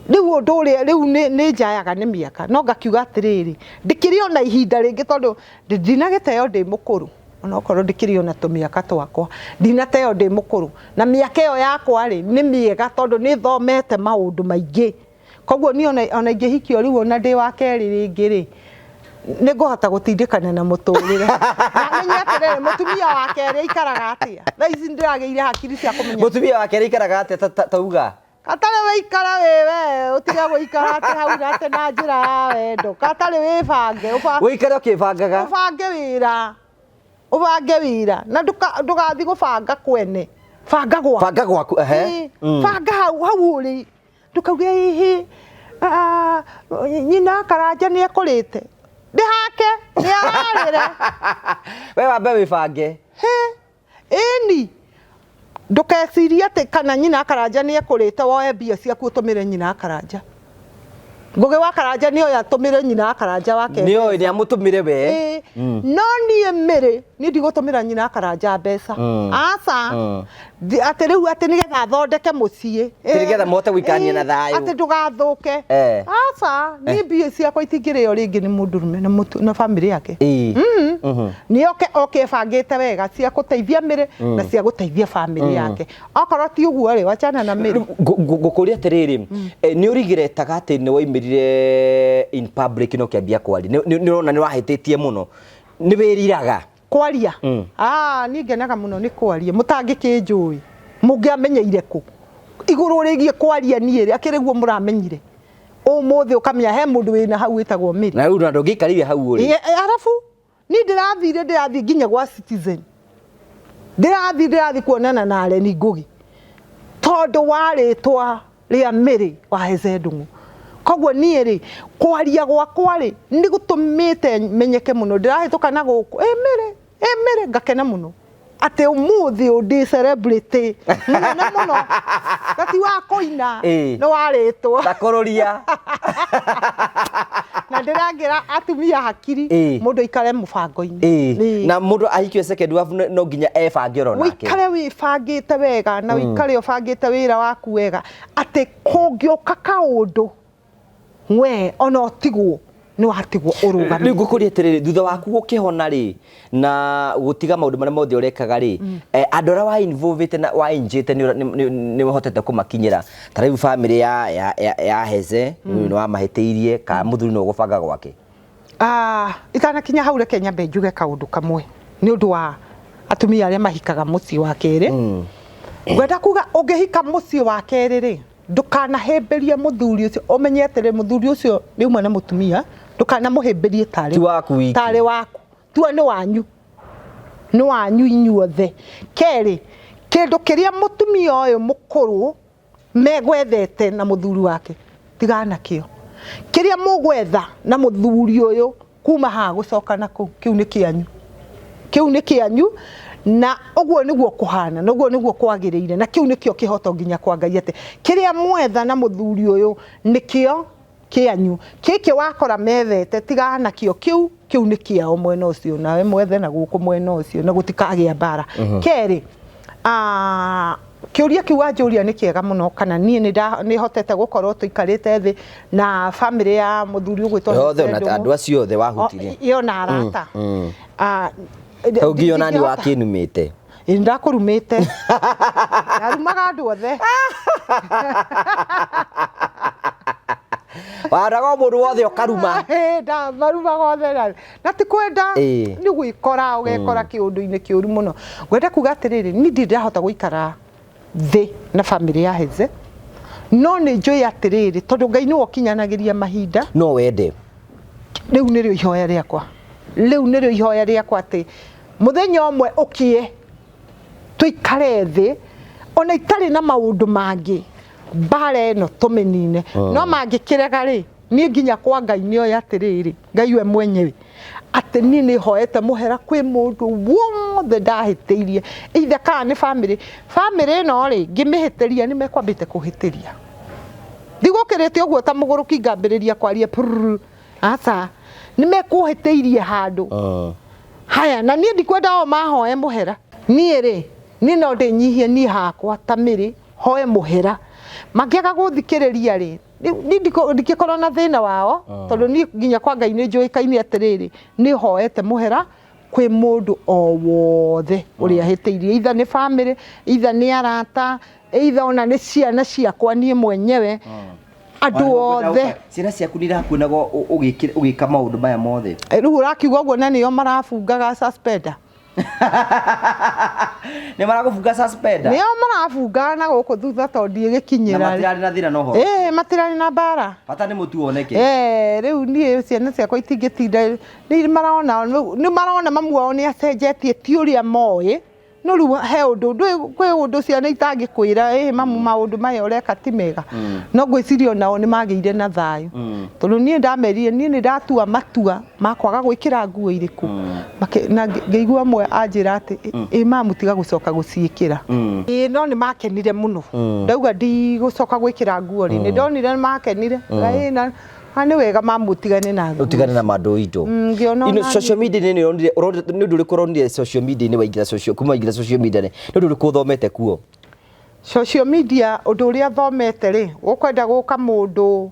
rĩu ũndũ ũrĩa rĩu nĩ njayaga nĩ mĩaka no ngakiuga atĩrĩrĩ ndĩkĩrĩ ona ihinda rĩngĩ tondũ ndinagĩteo ndĩ mũkũrũ ona okorwo ndĩkĩrĩ ona tũmĩaka twakwa ndinateo ndĩ mũkũrũ na mĩaka ĩyo yakwa rĩ nĩ mĩega tondũ nĩ thomete maũndũ maingĩ koguo niĩ ona ingĩhikio rĩu ona ndĩ wa kerĩ rĩngĩ rĩ nĩ ngũhota gũtindĩkana na mũtũrĩre na menya atĩrĩrĩ mũtumia wa kerĩ aikaraga atĩa thaa ici ndĩragĩire hakiri cia kũmenya mũtumia wa kerĩ aikaraga atĩa tauga katarĩ wĩikara wĩwe ũtige gũikara atĩ hau gatĩ na njĩra ya wendo katarĩ wĩbange wĩikare ũkĩbangaga ũbange wĩra na ndũgathiĩ gũbanga kwene banga gwaku banga hau ũrĩ ndũkauge nyina Karanja nĩ ekũrĩte ndĩhake nĩ ararĩre we wambe wĩbange ĩni ndũkecirie atĩ kana nyina Karanja nĩ ekũrĩte woe mbia ciaku ũtũmĩre nyina Karanja Ngũgĩ wa Karanja nĩ oya tũmĩre nyina Karanja wake nĩ oĩ nĩ amũtũmire we no niĩ Mĩrĩ nĩ ndigũtũmĩra nyina Karanja mbeca aca atĩ rĩu atĩ nĩgetha thondeke mũciĩ nĩgetha mũhote gũikarania na thayũ atĩ ndũgathũke aca niĩ mbia ciakwa itingĩrĩo rĩngĩ nĩ mũndũrũme na bamĩrĩ yake nĩ oke bangĩte wega cia gũteithia Mĩrĩ na cia gũteithia bamĩrĩ yake okorwo ti ũguo rĩ wachana na Mĩrĩ ngũkũria atĩrĩrĩ nĩ ũrigĩretaga atĩ nĩ woimĩrire in public no kĩambia kwari nĩ ũrona nĩ wahĩtĩtie mũno nĩ wĩriraga kwaria ni ngenaga muno ni kwaria mutangĩkĩnjũĩ mũngĩamenyeire kũ igũrũ rĩgiĩ kwaria niĩ rĩ akĩrĩguo mũramenyire ũmũthĩ ũkamenya he mũndũ wĩna hau wĩtagwo Mary na rĩu ndũngĩikarire hau ũrĩ arabu ni ndĩrathiĩ nginya gwa Citizen ndĩrathiĩ kuonana na Aleni Ngugi tondũ warĩtwa rĩa Mary Waheze Ndung'u koguo niĩ rĩ kwaria gwakwa rĩ nĩ gũtũmĩte menyeke mũno ndĩrahĩtũka na gũkũ Mary ngakena mũno ate ũmũthĩ ũndĩ celebrity mũno gati wa kũina no warĩtwo takũrũria na ndĩrangĩra atumia hakiri mũndũ ikare mũbango-inĩ na mũndũ ahikio second wife no nginya ebange oro nake wĩikare wĩbangĩte wega na wĩikare ũbangĩte wĩra waku wega atĩ kũngĩũka kaũndũ we ona ũtigwo nĩ watigwo ũrũgamĩte rĩu ngũkũria atĩrĩrĩ thutha waku gũkĩhona rĩ na gũtiga maũndũ marĩa mothe ũrekaga rĩ andũ arĩa wa involvete na wa injite nĩ ũhotete kũmakinyĩra ta rĩu family ya Heze nĩ wamahĩtĩirie ka mũthuri no gũbanga gwake itanakinya hau reke nyambe njuge kaũndũ kamwe nĩ ũndũ wa atumia arĩa mahikaga mũciĩ wa kerĩ ngwenda kuga ũngĩhika mũciĩ wa kerĩ rĩ ndukanahĩmbĩrie mũthuri ũcio ũmenye atĩrĩ mũthuri ũcio nĩ umwe na mũtumia ndukanamũhĩmbĩrie tarĩ waku tuo nĩ wanyu inyuothe kerĩ kĩndũ kĩrĩa mũtumia ũyũ mũkũrũ megwethete na mũthuri wake tigana kĩo kĩrĩa mũgwetha na mũthuri ũyũ kuma haha gũcoka nakũ kĩu nĩ kĩanyu na ũguo nĩguo kũhana na ũguo nĩguo kwagĩrĩire na kĩu nĩkĩo kĩhoto nginya kwa Ngai atĩ kĩrĩa mwetha na mũthuri ũyũ nĩkĩo kĩanyu kĩkĩ wakora methete tigana kĩo kĩu nĩ kĩao mwena ũcio nawe mwethe na gũkũ mwena ũcio na gũtikagĩa mbara kerĩ kĩũria kĩu wanjũria nĩ kĩega mũno kana niĩ nĩ hotete gũkorwo tũikarĩte thĩ na family ya mũthuri ũgwĩtwo othe na andũ acio othe wahutirie iyo na arata Ũngĩ ona ni wakĩnumĩte ndakũrumĩte narumaga andũ othe waraga mũndũ wothe ũkaruma marumaga othe na ti kwenda nĩ gwĩkora ũgekora kĩũndũ-inĩ kĩũru mũno ngwenda kuga atĩrĩrĩ niĩ ndirahota gũikara thĩ na family ya Heze no nĩ njũĩ atĩrĩrĩ tondũ Ngai nĩwe ũkinyanagĩria mahinda no wende rĩu nĩrĩo ihoya rĩakwa atĩ mũthenya ũmwe ũkie tũikare thĩ ona itarĩ na maũndũ mangĩ mbara ĩno tũmĩnine no mangĩkĩrega rĩ niĩ nginya kwa Ngai nĩoĩ atĩrĩrĩ Ngai we mwenyewe atĩ niĩ nĩ hoete mũhera kwĩ mũndũ wothe ndahĩtĩirie ithe kana nĩ family ĩno rĩ ngĩmĩhĩtĩria nĩ mekwambĩte kũhĩtĩria ndigũkĩrĩte ũguo ta mũgũrũki ngambĩrĩria kwaria aca nĩ mekũhĩtĩirie handũ haya na niĩ ndikwenda o mahoe mũhera niĩ no ndĩnyihie niĩ hakwa ta Mary hoe mũhera mangĩaga gũthikĩrĩria rĩ ndingĩkorwo na thĩna wao tondũ niĩ nginya kwa Ngai nĩ njũĩkaine atĩrĩrĩ nĩ hoete mũhera kwĩ mũndũ o wothe ũrĩa ahĩtĩirie itha nĩ family itha nĩ arata itha ona nĩ ciana ciakwa niĩ mwenyewe andũ othe ciana ciaku nĩ irakuonaga ũgĩka maũndũ maya mothe rĩu ũrakiuga ũguo na nĩo marabungaga suspender nĩ maragũbunga suspender nĩo marabungaga na gũkũ thutha tondũ ndiĩgĩkinyĩra na matirarĩ na thĩna no ho matirarĩ na mbara bata nĩ mũtu woneke rĩu niĩ ciana ciakwa itingĩtinda nĩ marona mamu wao nĩ acenjetie ti ũrĩa moĩ no rĩu he ũndũ kwĩ ũndũ ciana itangĩkwĩra mamu maũndũ maya ũreka ti mega no ngwĩciria nao nĩ magĩire na thayũ tondũ niĩ ndamerire niĩ nĩ ndatua matua makwaga gwĩkĩra nguo irĩkũ na ngĩigua amwe anjĩra atĩ mamu tiga gũcoka gũciĩkĩra no nĩ makenire mũno ndauga ndigũcoka gwĩkĩra nguo rĩ nĩ ndonire nĩ makenire nĩ wega mamũtigane na utigane na mandũ ito social media nĩ ũndũ ũrĩkũ ũronire social media nĩ waingĩra social media nĩ ũndũ ũrĩkũ ũthomete kuo social media ũndũ ũrĩa thomete rĩ ũkwenda gũka mũndũ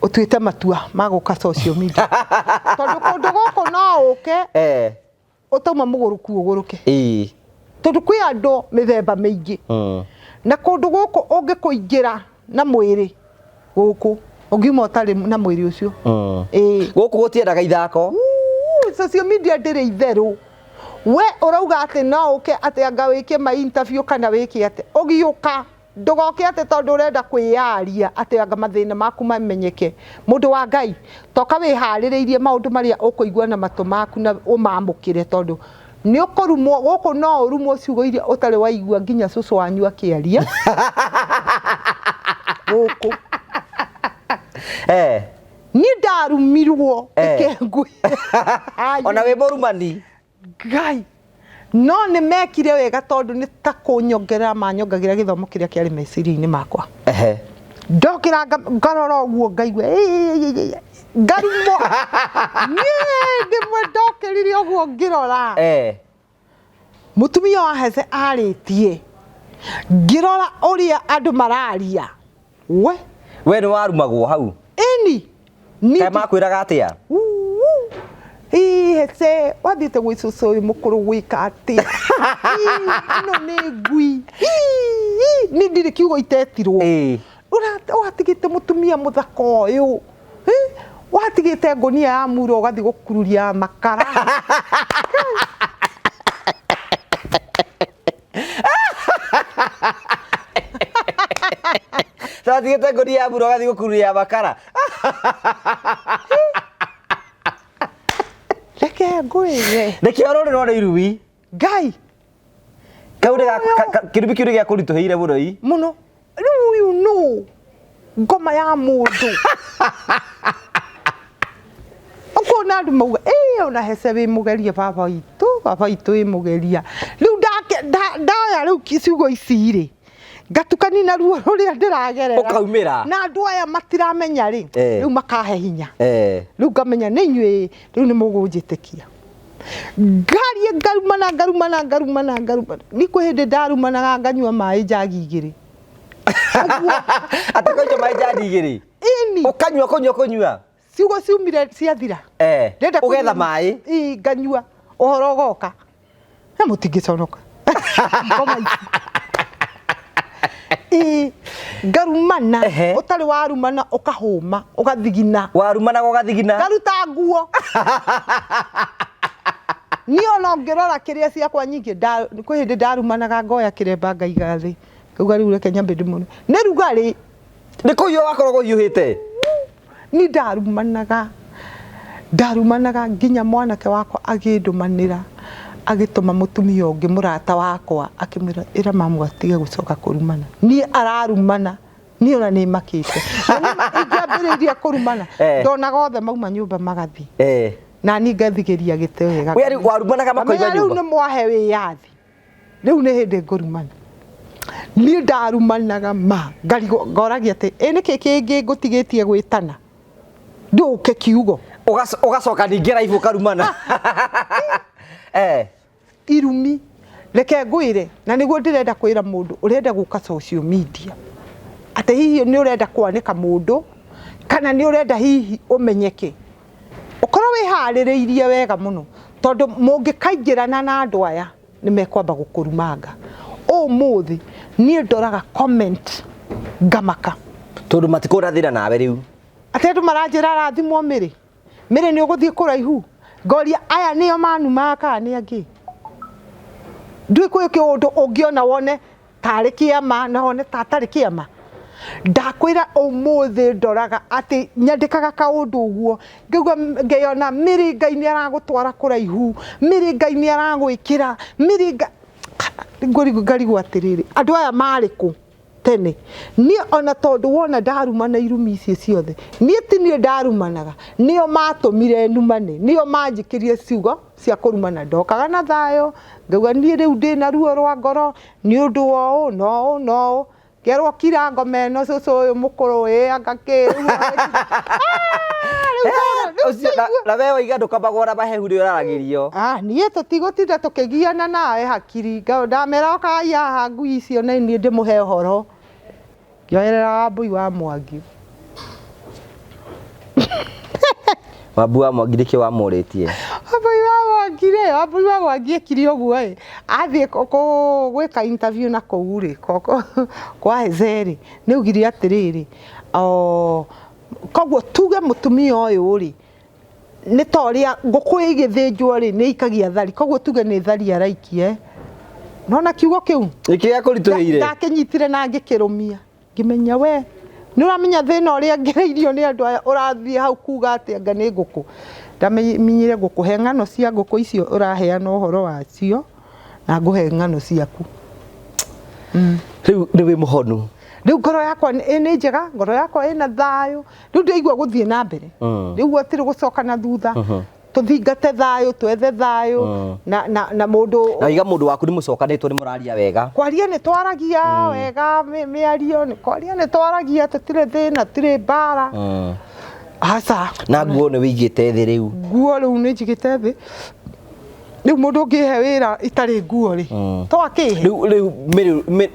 ũtuĩte matua ma gũka social media tondũ kũndũ gũkũ no ũke ũtauma mũgũrũku ũgũrũke tondũ kwĩ andũ mĩthemba mĩingĩ na kũndũ gũkũ ũngĩkũingĩra na mwĩrĩ gũkũ ũngiuma ũtarĩ na mwĩrĩ ũcio gũkũ gũtiendaga ithako social media ndĩrĩ itherũ we urauga ati no uke ati anga wike ma interview kana wike ati ugiuka ndugoke ati tondu urenda kwiyaria ati anga mathina maku mamenyeke mundu wa Ngai toka wihaririirie maundu maria ukuigua na matu maku na umamukire tondu ni ukurumwo guku no urumwo ciugo iria utari waigua nginya cucu wanyu akiaria guku ni ndarumirwo ikengui ona we morumani Ngai no nĩ mekire wega tondu nĩ ta kũnyongerera manyongagira gĩthomo kĩrĩa kĩarĩ meciria-inĩ makwa ndokĩra ngarora ũguo ngaigua ngarumwo niĩ ndĩmwe ndokĩrire ũguo ngĩrora mũtumia wa Hece arĩtie ngĩrora ũrĩa andũ mararia we nĩ warumagwo hau ĩni kaĩ makwĩraga atĩa Hece wathiĩte gwĩ cucu ũyũ mũkũrũ gwĩka atĩa ĩno nĩ ngui nĩ ndirĩ kiugo itetirwo watigĩte mũtumia mũthaka ũyũ watigĩte ngũnia ya mura ũgathiĩ gũkururia makara watigĩte ngũnia ya mura ũgathiĩ gũkururia makara reke ngwĩre reke ũrũrĩrwo nĩ irui Ngai kau kĩrumi kĩu nĩ gĩakũritũhĩire mũno mũno rĩu ũyũ no ngoma ya mũndũ ũkona andũ mauga ona Hece wĩ mũgeria baba witũ wĩ mũgeria rĩu ndoya rĩu ciugo ici-rĩ ngatukani na ruo rũrĩa ndĩragerera ũkaumĩra na andũ aya matiramenya rĩ rĩu makahe hinya rĩu ngamenya nĩ inyuĩ rĩu nĩ mũgũnjĩtĩkia ngarie ngarumana nĩ kwĩ hĩndĩ ndarumanaga nganyua maĩ njagi igĩrĩ atĩ kũnyua maĩ njagi igĩrĩ ũkanyua ciugo ciumire ciathira ũgetha maĩ nganyua ũhoro ũgoka na mũtingĩconoka ngarumana ũtarĩ warumana ũkahũma ũgathigina warumana ũgathigina ngaruta nguo niĩ ona ngĩrora kĩrĩa ciakwa nyingĩ kwĩ hĩndĩ ndarumanaga ngoya kĩremba ngaiga thĩ ngauga rĩu reke nyambe ndĩmone nĩ rugarĩ nĩ kũhiũ wakoragwo hiũhĩte ni ndarumanaga nginya mwanake wakwa agĩndũmanĩra agĩtũma mũtumia ũngĩ mũrata wakwa akĩmwĩra ĩra mamu atige gũcoka kũrumana niĩ ararumana niĩ ona nĩ makĩte ingĩambĩrĩirie kũrumana ndonaga othe mauma nyũmba magathiĩ na niĩ ngathigĩria gĩtĩ wega warumanaga makoiga nyũmba rĩu nĩ mwahe wĩyathi rĩu nĩ hĩndĩ ngũrumana niĩ ndarumanaga ngoragia atĩ nĩkĩ kĩngĩ ngũtigĩtie gwĩtana ndũke kiugo ũgacoka ningĩ raibu ũkarumana irumi reke ngwĩre na nĩguo ndĩrenda kwĩra mũndũ ũrenda gũka social media atĩ hihi nĩ ũrenda kwanĩka mũndũ kana nĩ ũrenda hihi ũmenyeke ũkorwo wĩharĩrĩirie wega mũno tondũ mũngĩkaingĩrana na andũ aya nĩ mekwamba gũkũrumanga ũmũthĩ niĩ ndoraga comment ngamaka tondũ matikũrathĩra nawe rĩu atĩ andũ maranjĩra rathimwo mĩrĩ nĩ ũgũthiĩ kũraihu ngoria aya nĩo manumaga kana nĩ angĩ ndũĩ kwĩ kĩũndũ ũngĩona wone tarĩ kĩama na wone tatarĩ kĩama ndakwĩra ũmũthĩ ndoraga atĩ nyandĩkaga kaũndũ ũguo ngeyona mĩrĩ Ngai nĩ aragũtwara kũraihu mĩrĩ Ngai nĩ aragwĩkĩra mĩrĩ ngarigwo atĩrĩrĩ andũ aya marĩ kũ tene niĩ ona tondũ wona ndarumana irumi icio ciothe niĩ ti niĩ ndarumanaga nĩo matũmire numane nĩo manjĩkĩrie ciugo cia kũrumana ndokaga na thayũ ngauga niĩ rĩu ndĩna ruo rwa ngoro nĩ ũndũ wa ũũ no ngerwo kira ngoma ĩno cũcũ ũyũ mũkũrũ anga na we waiga ndũkambagwo na mahehu nĩ ũraragĩrio niĩ tũtigũtinda tũkĩgiana nawe hakiri ndamera kai haha ngui icio na niĩ ndĩmũhe ũhoro ngĩoerera Wambui wa Mwangi Wambui wa Mwangi nĩkĩo wamũrĩtie Wambui wa Mwangi ekire ũguo athiĩ gwĩka interview na kũu rĩ kwa Hece rĩ nĩ augire atĩrĩrĩ koguo tuge mũtumia ũyũ rĩ nĩ toria ngũkũ igĩthĩnjwo rĩ nĩ ikagia thari koguo tuge nĩ thari araikie nona kiugo kĩu Nĩkĩo kũritũhĩire ndakĩnyitire na ngĩkĩrũmia ngĩmenya we nĩ ũramenya thĩna ũrĩa ngereirio nĩ andũ aya ũrathiĩ hau kuga atĩ anga nĩ ngũkũ ndamenyire ngũkũhe ng'ano cia ngũkũ icio ũraheana ũhoro wacio na ngũhe ng'ano ciaku rĩu wĩ mũhonu rĩu ngoro yakwa nĩ njega ngoro yakwa ĩna thayũ rĩu ndĩigua gũthiĩ na mbere rĩu gũtirĩ gũcoka na thutha tũthingate thayũ twethe thayũ na mũndũ na iga mũndũ waku nĩ mũcokanĩtwo nĩ mũraria wega kwaria nĩ twaragia wega mĩario nĩ kwaria nĩ twaragia tũtirĩ thĩna tũtirĩ mbara aca na nguo nĩ wĩigĩte thĩ rĩu nguo rĩu nĩ njigĩte thĩ rĩu mũndũ ũngĩhe wĩra itarĩ nguo rĩ twakĩhe rĩu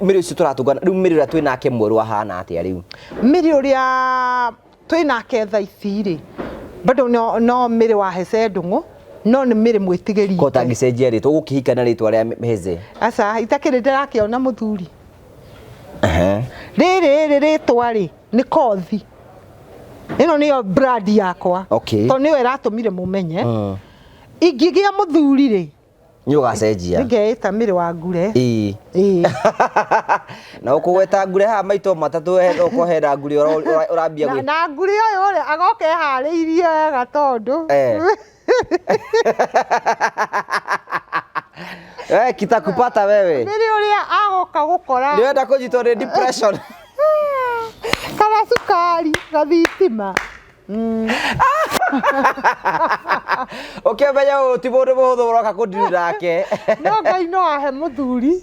mĩrĩ ũcio tũratũngana rĩu mĩrĩ ũrĩa twĩ nake mwerũ ahana atĩa rĩu mĩrĩ ũrĩa twĩ nake thaa ici rĩ bado no mĩrĩ wa hece ndũng'ũ no nĩ mĩrĩ mwĩtigĩri ko tangĩcenjia rĩtwa ũgũkĩhikana rĩtwa rĩa heze aca itakĩrĩ ndĩrakĩona mũthuri rĩrĩ rĩtwa rĩ nĩ kothi ĩno nĩyo brand yakwa tondũ nĩyo ĩratũmire mũmenye ingĩgĩa mũthuri rĩ nĩ ũgacenjia nĩngeĩta mĩrĩ wa ngure na ũkũgweta ngure haha maito matatũ ũkũhera ngure ũrambia gwĩ na ngure ũyũ rĩ agoke harĩirie wega tondũ kitakupata wewe mĩrĩ ũrĩa agoka gũkora nĩwenda kũnyitwo nĩ depression kana cukari gathitima ũkĩmenya ũyũ ti mũndũ mũhũthũ ũroka kũndirĩ nake no Ngai no ahe mũthuri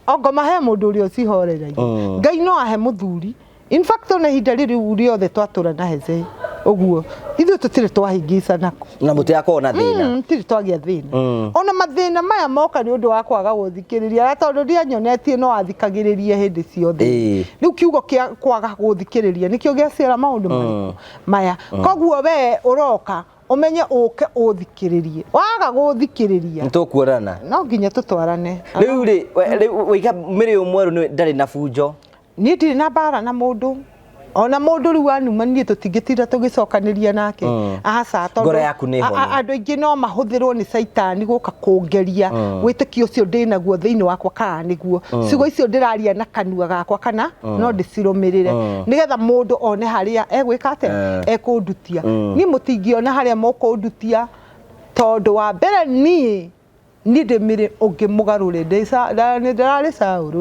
ongomahe mũndũ ũrĩa ũcihorerai Ngai no ahe mũthuri in fact ona ihinda rĩrĩ rĩothe twatũra na heze ũguo ithuĩ tũtirĩ twahingicana na mũtigakorwo na thĩna tũtirĩ twagĩa thĩna ona mathĩna maya moka nĩ ũndũ wa kwaga gũthikĩrĩria tondũ ndianyonetie no athikagĩrĩrie hĩndĩ ciothe rĩu kiugo kĩa kwaga gũthikĩrĩria nĩkĩo gĩaciara maũndũ maya koguo we ũroka umenye ũke ũthikĩrĩrie waga gũthikĩrĩria nĩtũkuonana no nginya tũtwarane rĩu rĩ wĩiga mĩrĩ ũmwerũ ndarĩ na bunjo niĩ ndirĩ na mbara na mũndũ ona mũndũ rĩu anumanie tũtingĩtinda tũgĩcokanĩria nake aca tondũ ngoro yaku nĩ honu andũ aingĩ no mahũthĩrwo nĩ caitani gũka kũngeria wĩtĩkio ũcio ndĩnaguo thĩinĩ wakwa kana nĩguo ciugo icio ndĩraria na kanua gakwa kana no ndĩcirũmĩrĩre nĩgetha mũndũ one harĩa egwĩka atĩa ekũndutia niĩ mũtingĩona harĩa mũkũndutia tondũ wa mbere niĩ ndĩmĩrĩ ũngĩmũgarũre nĩndĩrarĩ Saũlũ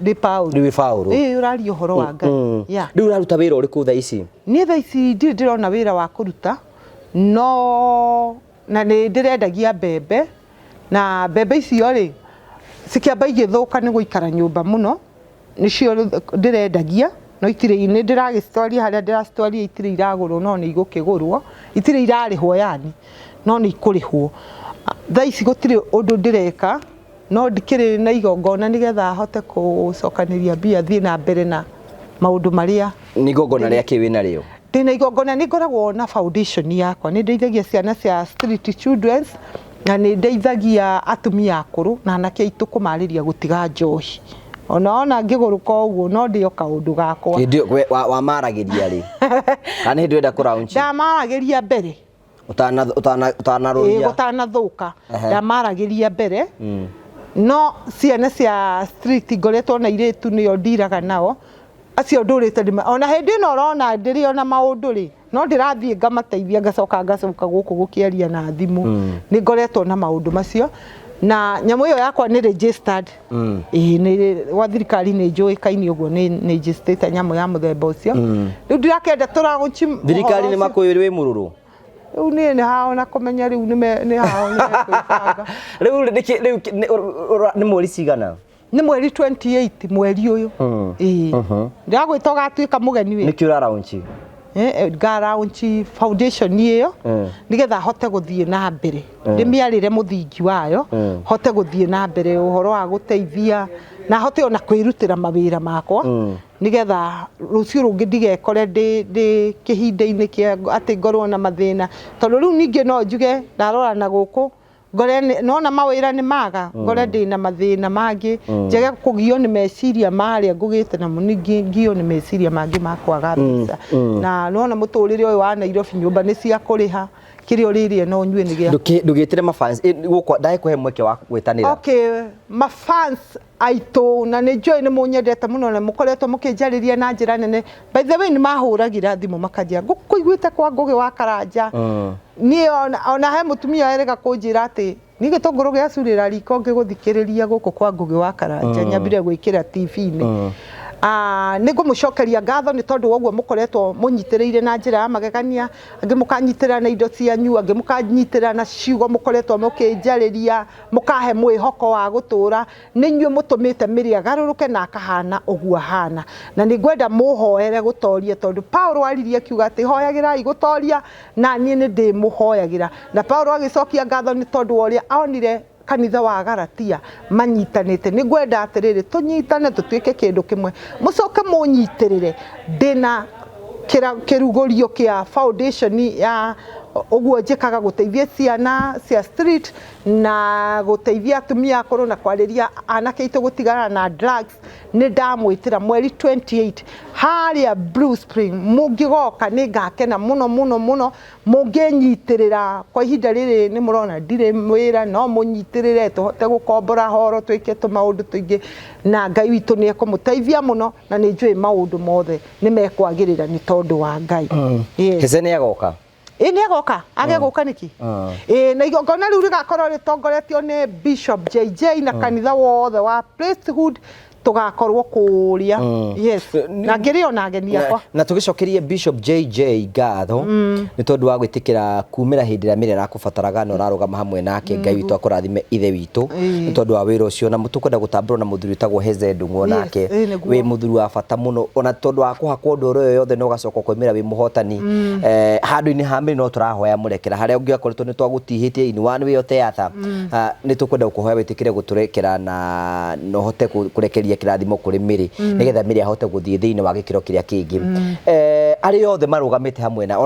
ndĩ Paũlũ rĩu Paũlũ ũraria ũhoro wa Ngai rĩu ũraruta wĩra ũrĩkũ thaa ici niĩ thaa ici ndirĩ ndĩrona wĩra wa kũruta no na nĩ ndĩrendagia mbembe na mbembe icio rĩ cikĩamba igĩthũka nĩ gũikara nyũmba mũno nĩcio ndĩrendagia no itirĩ nĩ ndĩragĩcitwaria harĩa ndĩracitwaria itirĩ iragũrwo no nĩ igũkĩgũrwo itirĩ irarĩhwo yani no nĩ ikũrĩhwo thaa ici gũtirĩ ũndũ ndĩreka no ndikĩrĩ na igongona nĩgetha hote gũcokanĩria mbia thiĩ na mbere na maũndũ marĩa nĩ igongona rĩa kĩ wĩna rĩo ndĩna igongona nĩ ngoragwo na foundation yakwa nĩ ndeithagia ciana cia street children na nĩ ndeithagia atumia akũrũ na anake aitũ kũmarĩria gũtiga njohi ona ngĩgũrũka ũguo no ndĩo kaũndũ gakwa wamaragĩria rĩ kana hĩndĩ wenda kũraunchi ndamaragĩria mbere gũtanathũka ndamaragĩria mbere no ciana cia street ngoretwo na irĩtu nĩo ndiraga nao acio ndũrĩte ona hĩndĩ ĩno ũrona ndĩrĩ ona maũndũ rĩ no ndĩrathiĩ ngamateithia ngacoka gũkũ gũkĩaria na thimũ nĩ ngoretwo na maũndũ macio na nyamũ ĩyo yakwa nĩ registered gwa thirikari nĩ njũĩkaine ũguo nĩ registered nyamũ ya mũthemba ũcio rĩu ndirakenda tũragũchi thirikari nĩ makũĩrĩ wĩ mũrũrũ rĩu niĩ nĩ hao na kũmenya rĩu nĩ hao nĩ kwĩbanga rĩu nĩ mweri cigana nĩ mweri 28 mweri ũyũ ndĩragwĩta ũgatuĩka mũgeni wĩ nĩkĩ ũraraunchi ngaraunchi foundation ĩyo nĩgetha hote gũthiĩ na mbere ndĩmĩarĩre mũthingi wayo hote gũthiĩ na mbere ũhoro wa gũteithia na hote ona kwĩrutĩra mawĩra makwa nĩgetha rũciũ rũngĩ ndigekore ndĩ kĩhinda-inĩ kĩa atĩ ngorwo na mathĩna tondũ rĩu ningĩ no njuge ndarora na gũkũ ngore nona mawĩra nĩ maga ngore ndĩna mathĩna mangĩ njage kũgio nĩ meciria marĩa ngũgĩte namo ngio nĩ meciria mangĩ ma kwaga mbeca na nona mũtũrĩre ũyũ wa Nairobi nyũmba nĩ cia kũrĩha kiri oririe no nyue ni gia ndugitire mafans guko dai kuhe mweke wa gwitanira. Okay, mafans aito na ni joy ni munyendete muno na mukoretwo mukinjariria na njira nene. By the way ni mahuragira thimu makajia gukuiguite kwa Ngugi wa Karanja. Ni ona he mutumia erega kunjira ati ni gitongoro gia curira riko ngiguthikiriria guku kwa Ngugi wa Karanja nyambire gwikira TV-ini. Nigo mucokeria ngatho ni tondu woguo mukoretwo munyitiriire na njira ya magegania, angi mukanyitira na indo cianyu, angi mukanyitira na ciugo mukoretwo mukinjariria, mukahe mwihoko wa gutura, ni nyue mutumite miri agaruruke na akahana uguo hana. Na ni ngwenda muhoere gutoria tondu Paulo aririe kiuga ati hoyagirai gutoria na nie ni ndi muhoyagira. Na Paulo agicokia ngatho ni tondu woria aonire kanitha wa Galatia manyitanite. Ni ngwenda atiriri tunyitane tutuike kindu kimwe, mucoke munyitirire ndina kirugorio kia foundation ya uguo njikaga guteithia ciana cia street na guteithia atumia akuru na kwariria anake itu gutigana na drugs. Ni ndamwitira mweri 28 haria Blue Spring mungigoka ni ngakena muno muno muno munginyitirira kwa ihinda riri ni murona ndire mwira no munyitirire tuhote gukombora horo twike tu maundu tuingi na Ngai witu ni ekumuteithia muno na ni njui maundu mothe ni mekwagirira ni tondu wa Ngai. Heze ni agoka ni agoka agegoka niki na igongona riu rigakorwo ritongoretio ni Bishop JJ na kanitha wothe wa Priesthood tugakorwo kuria. Yes, na ngirio na ageni akwa na tugicokerie Bishop JJ ngatho ni tondu wa gwitikira kumira hindi ra mire rakubataraga no rarugama hamwe nake. Ngai witu akurathime ithe witu ni tondu wa wira ucio na mutukwenda gutambura na muthuri tagwo Heze Ndung'u nake wi muthuri wa bata muno ona tondu wa kuhakwo ndoro yo yothe no gacoka kwimira wi muhotani handu-ini ha miri no turahoya murekera haria ungiakoretwo ni twagutihitie ini wani wi theater ni tukwenda gukuhoya witikire guturekera na no hote kurekeria kirathimo kuri miri nigetha miri ahote guthie thiini wa gikiro kiria kingi ari othe marugamite hamwe na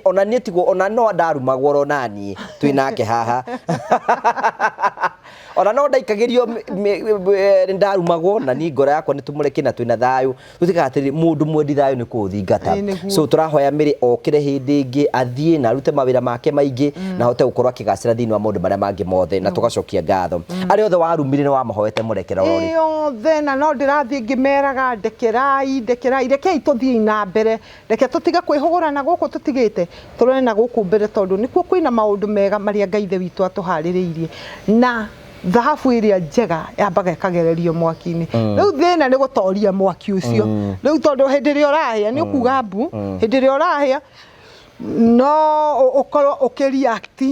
ona ni tigo ona no ndarumagwo ro nani twinake haha ona no ndaikagirio ndarumagwo na ni ngora yakwa ni tumureke na twina thayu tutigatiri mundu mwendi thayu ni kuthingata. So turahoya miri okire hindi ingi athie na rute mawira make maingi na hote gukorwa kigacira thiini wa mundu maria mangi mothe na tugacokia ngatho ari othe warumire ni wamahoete murekera rori othe na no ndirathie ngimeraga ndekerai rekei tuthie na mbere, reke tutiga kwihugura na guku tutigite turone na guku mbere tondu nikuo kwina maundu mega maria Ngai ithe witu atuhaririirie na dhahabu iria njega yambaga ikagererio mwaki-ini. Riu thina ni gutoria mwaki ucio riu tondu hindi ria urahia ni ukuga mbu hindi ria urahia no ukorwo ukireact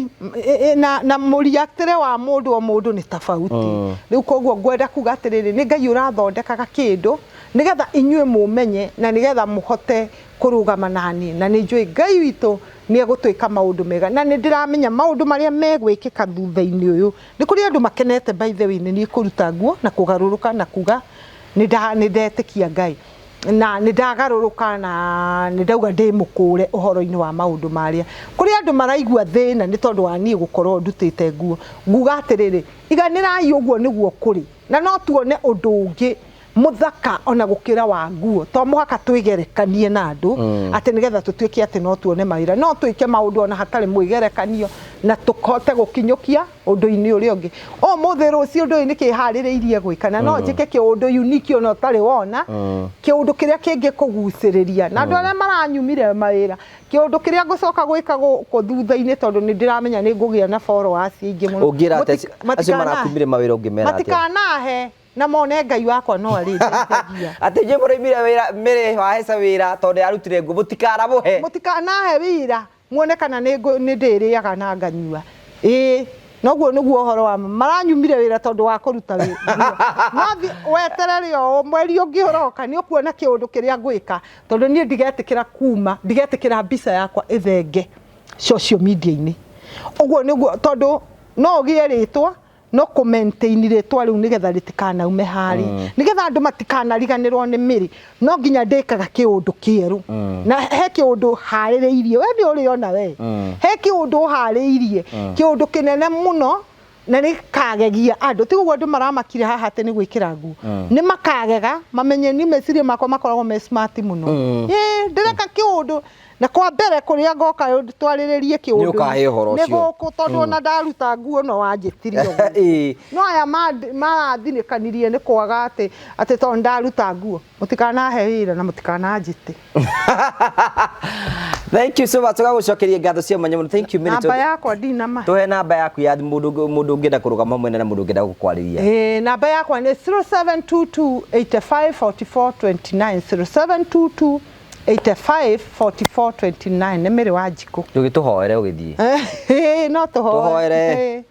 na muriactire wa mundu o mundu ni tofauti. Riu koguo ngwenda kuga atiriri ni Ngai urathondekaga kindu nigetha inyue mumenye na nigetha muhote kurugama nani na ni njui Ngai witu ni egutwika maundu mega na ni ndiramenya maundu maria megwikika thutha-ini uyu ni kuri andu makenete. By the way ni kuruta nguo na kugaruruka na kuga ni ndetikia Ngai na ni ndagaruruka na ni ndauga ndi mukure uhoro-ini wa maundu maria kuri andu maraigua thina ni tondu wa nie gukorwo ndutite nguo nguga atiriri iganirai uguo niguo kuri na no tuone undu ungi muthaka ona gukira wa nguo to muhaka twigerekanie na andu ati nigetha tutuike ati no tuone mawira no tuike maundu ona hatari mwigerekanio na tukote gukinyukia undu-ini uri ungi o muthe rucio undu ni kihaririirie gwikana no njike kiundu unique ona utari wona kiundu kiria kingi kuguciriria na andu aria maranyumire mawira kiundu kiria ngucoka gwika thutha-ini tondu ni ndiramenya ni ngugia na followers ingi muno ungira ati acio marakumire mawira ungimera ati matikanahe na mone Ngai wakwa no ari ndeithia ati je murimire wira mire wa heca wira tondu arutire nguo mutikanahe wira muone kana ni ndiriaga na nganyua noguo niguo horo wa maranyumire wira tondu wa kuruta wira no weterere o mweri ungi uroka ni ukuona kiundu kiria gwika tondu ni ndigetikira kuma ndigetikira mbica yakwa ithenge social media-ini uguo niguo tondu no ugie ritwa no commentain ritwa riu nigetha ritikanaume hari nigetha andu matikanariganirwo ni miri no nginya ndikaga kiundu kieru na he kiundu haririirie we ni uriona we he kiundu haririirie kiundu kinene muno na ni kagegia andu tiguo andu maramakire haha ati ni gwikira nguo ni makagega mamenye ni meciria makwa makoragwo me smart muno ndireka kiundu na kwa mbere kuria ngoka twariririe kiundu ni ukahe horo cio ni guku tondu ona ndaruta nguo no wanjitirio no aya marathinikanirie ni kwaga ati tondu ndaruta nguo mutikanahe wira na mutikananjite. Thank you so much. Tugagucokeria ngatho cia mwanya muno. Thank you minute. Namba yakwa ndina ma. Tuhe namba yaku ya mundu ungenda kurugama mwene na mundu ungenda gukwariria. Namba yakwa ni 0722854429 0722854429 nĩ mĩrĩ wa njikũ. Tugituhoere ugithie. No tuhoere.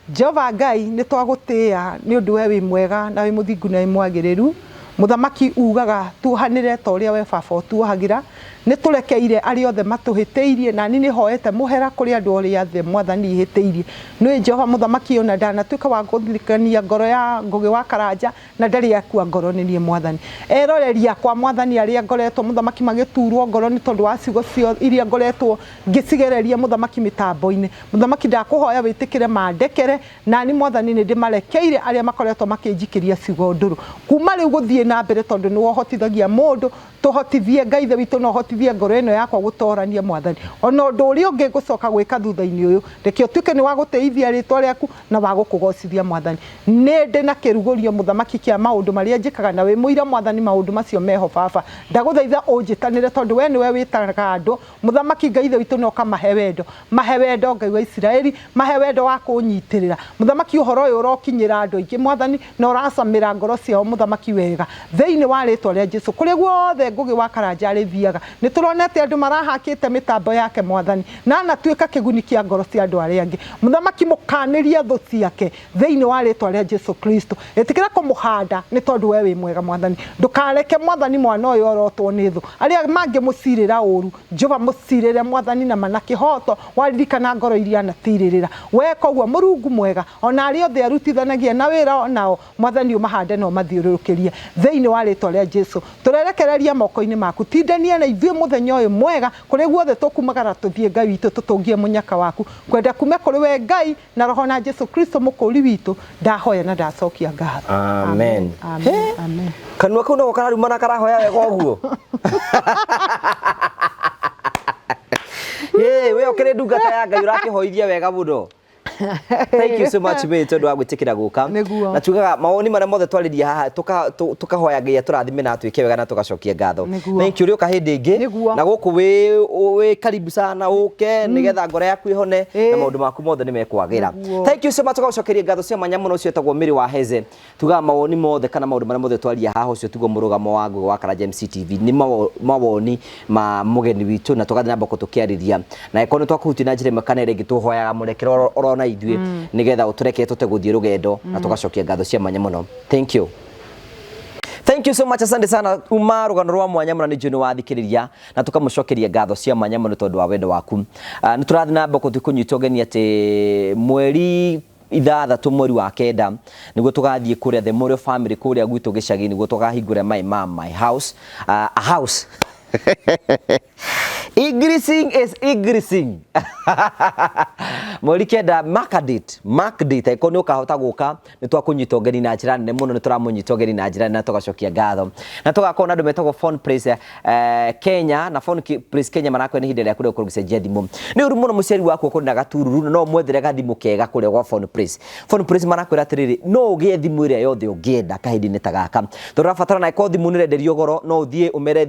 Jehova Ngai nĩ twagũtĩa nĩ ũndũ we wĩ mwega na wĩ mũthingu na wĩ mwagĩrĩru. Muthamaki ugaga tuhanire ta uria we baba utuhagira ni turekeire ari othe matuhiteirie na ni hoete muhera kuri andu oria the mwathani ihiteirie ni Jehova muthamaki ona ndana tuika wa guthikania ngoro ya Ngugi wa Karanja na ndari yakua ngoro ni mwathani eroreria kwa mwathani aria ngoretwo muthamaki magiturwo ngoro ni tondu wa ciugo cio iria ngoretwo ngicigereria muthamaki mitambo-ini muthamaki ndakuhoya witikire mandekere na ni mwathani ni ndimarekeire aria makoretwo makinjikiria ciugo nduru kuma riu guthie na mbere tondu ni wohotithagia mundu tuhotithie Ngai the witu no hotithie ngoro eno yakwa gutorania mwathani ona undu uri ungi gucoka gwika thutha-ini uyu reke utuike ni wa guteithia ritwa riaku na wa gukugocithia mwathani ni ndi na kirugurio muthamaki kia maundu maria njikaga na wi muira mwathani maundu macio meho baba ndaguthaitha unjitanire tondu we ni we witaraga andu muthamaki Ngai the witu no kamahe wendo Ngai wa Israeli mahe wendo wa kunyitirira muthamaki uhoro uyu urokinyira andu aingi mwathani na uracamira ngoro ciao muthamaki wega theini wa ritwa ria Jesu kuri guothe Ngugi wa Karanja ari thiaga ni turonete andu marahakite mitambo yake mwathani na anatuika kiguni kia ngoro cia andu aria angi muthamaki mukaniria thu ciake theini wa ritwa ria Jesu Kristo etikira kumuhanda ni tondu we wi mwega mwathani ndukareke mwathani mwana uyu orotwo ni thu aria mangi mucirira uru Jehova mucirire mwathani na manaki hoto waririkana ngoro iria anatirira we koguo murungu mwega ona ari othe arutithanagia na wira onao mwathani umahande no mathiururukirie theini wa ritwa ria Jesu turerekereria moko-ini maku tindania na ithuĩ muthenya uyu mwega kuri guothe tukumagara tuthie Ngai witu tutungie munyaka waku kwenda kume kuri we Ngai na roho na Jesu Kristo mukuri witu ndahoya na ndacokia ngatho amen amen kanua kau no kararuma na karahoya wega uguo we okere ndungata ya Ngai urakihoithia wega muno. Thank you so much we tondu wa gwitikira guka na tugaga mawoni maria mothe twariria haha tukahoya Ngai aturathime na atwike wega na tugacokia ngatho. Thank you ri uka hindi ingi na guku we karibu sana uke nigetha ngoro yaku ihone na maundu maku mothe ni mekwagira. Thank you so much tugacokeria ngatho cia manya muno cio tagwo Miri wa Heze tugaga mawoni mothe kana maundu maria mothe twariria haha ucio tugo murugamo wa Ngugi wa Karanja MCTV ni mawoni ma mugeni witu na tugathina mboko tukiariria na ikono twakuhuti na njire makanere ngituhoyaga murekero orona ithuĩ nigetha utureke tute guthie rugendo na tugacokia ngatho cia mwanya muno. Thank you so much, asante sana uma rugano rwa mwanya muno ni juni wathikiriria na tukamucokeria ngatho cia mwanya muno tondu wa wendo waku. Ni turathi na mboko tukunyitwo geni ati mweri 6 mweri wa kenda niguo tugathie kuria the Morio family kuria gwitu gicagi niguo tukahingura my house a house Igrising is igrising. Mweri kenda mark date iko ni ukahota guka ni twakunyitwo ngeni na njira nene muno ni turamunyitwo ngeni na njira na tugacokia ngatho na tugakona andu metagwo phone praise Kenya na phone praise Kenya manakwe ni hinde ya kuria kurugicenjia thimu ni uru muno muciari wako kuri na gatururu no mwethere gathimu kega kuria gwa phone praise manakwira atiriri no ugie thimu iria yothe ungienda kahindi-ini ta gaka turabatara na iko thimu ni renderio goro no uthie umere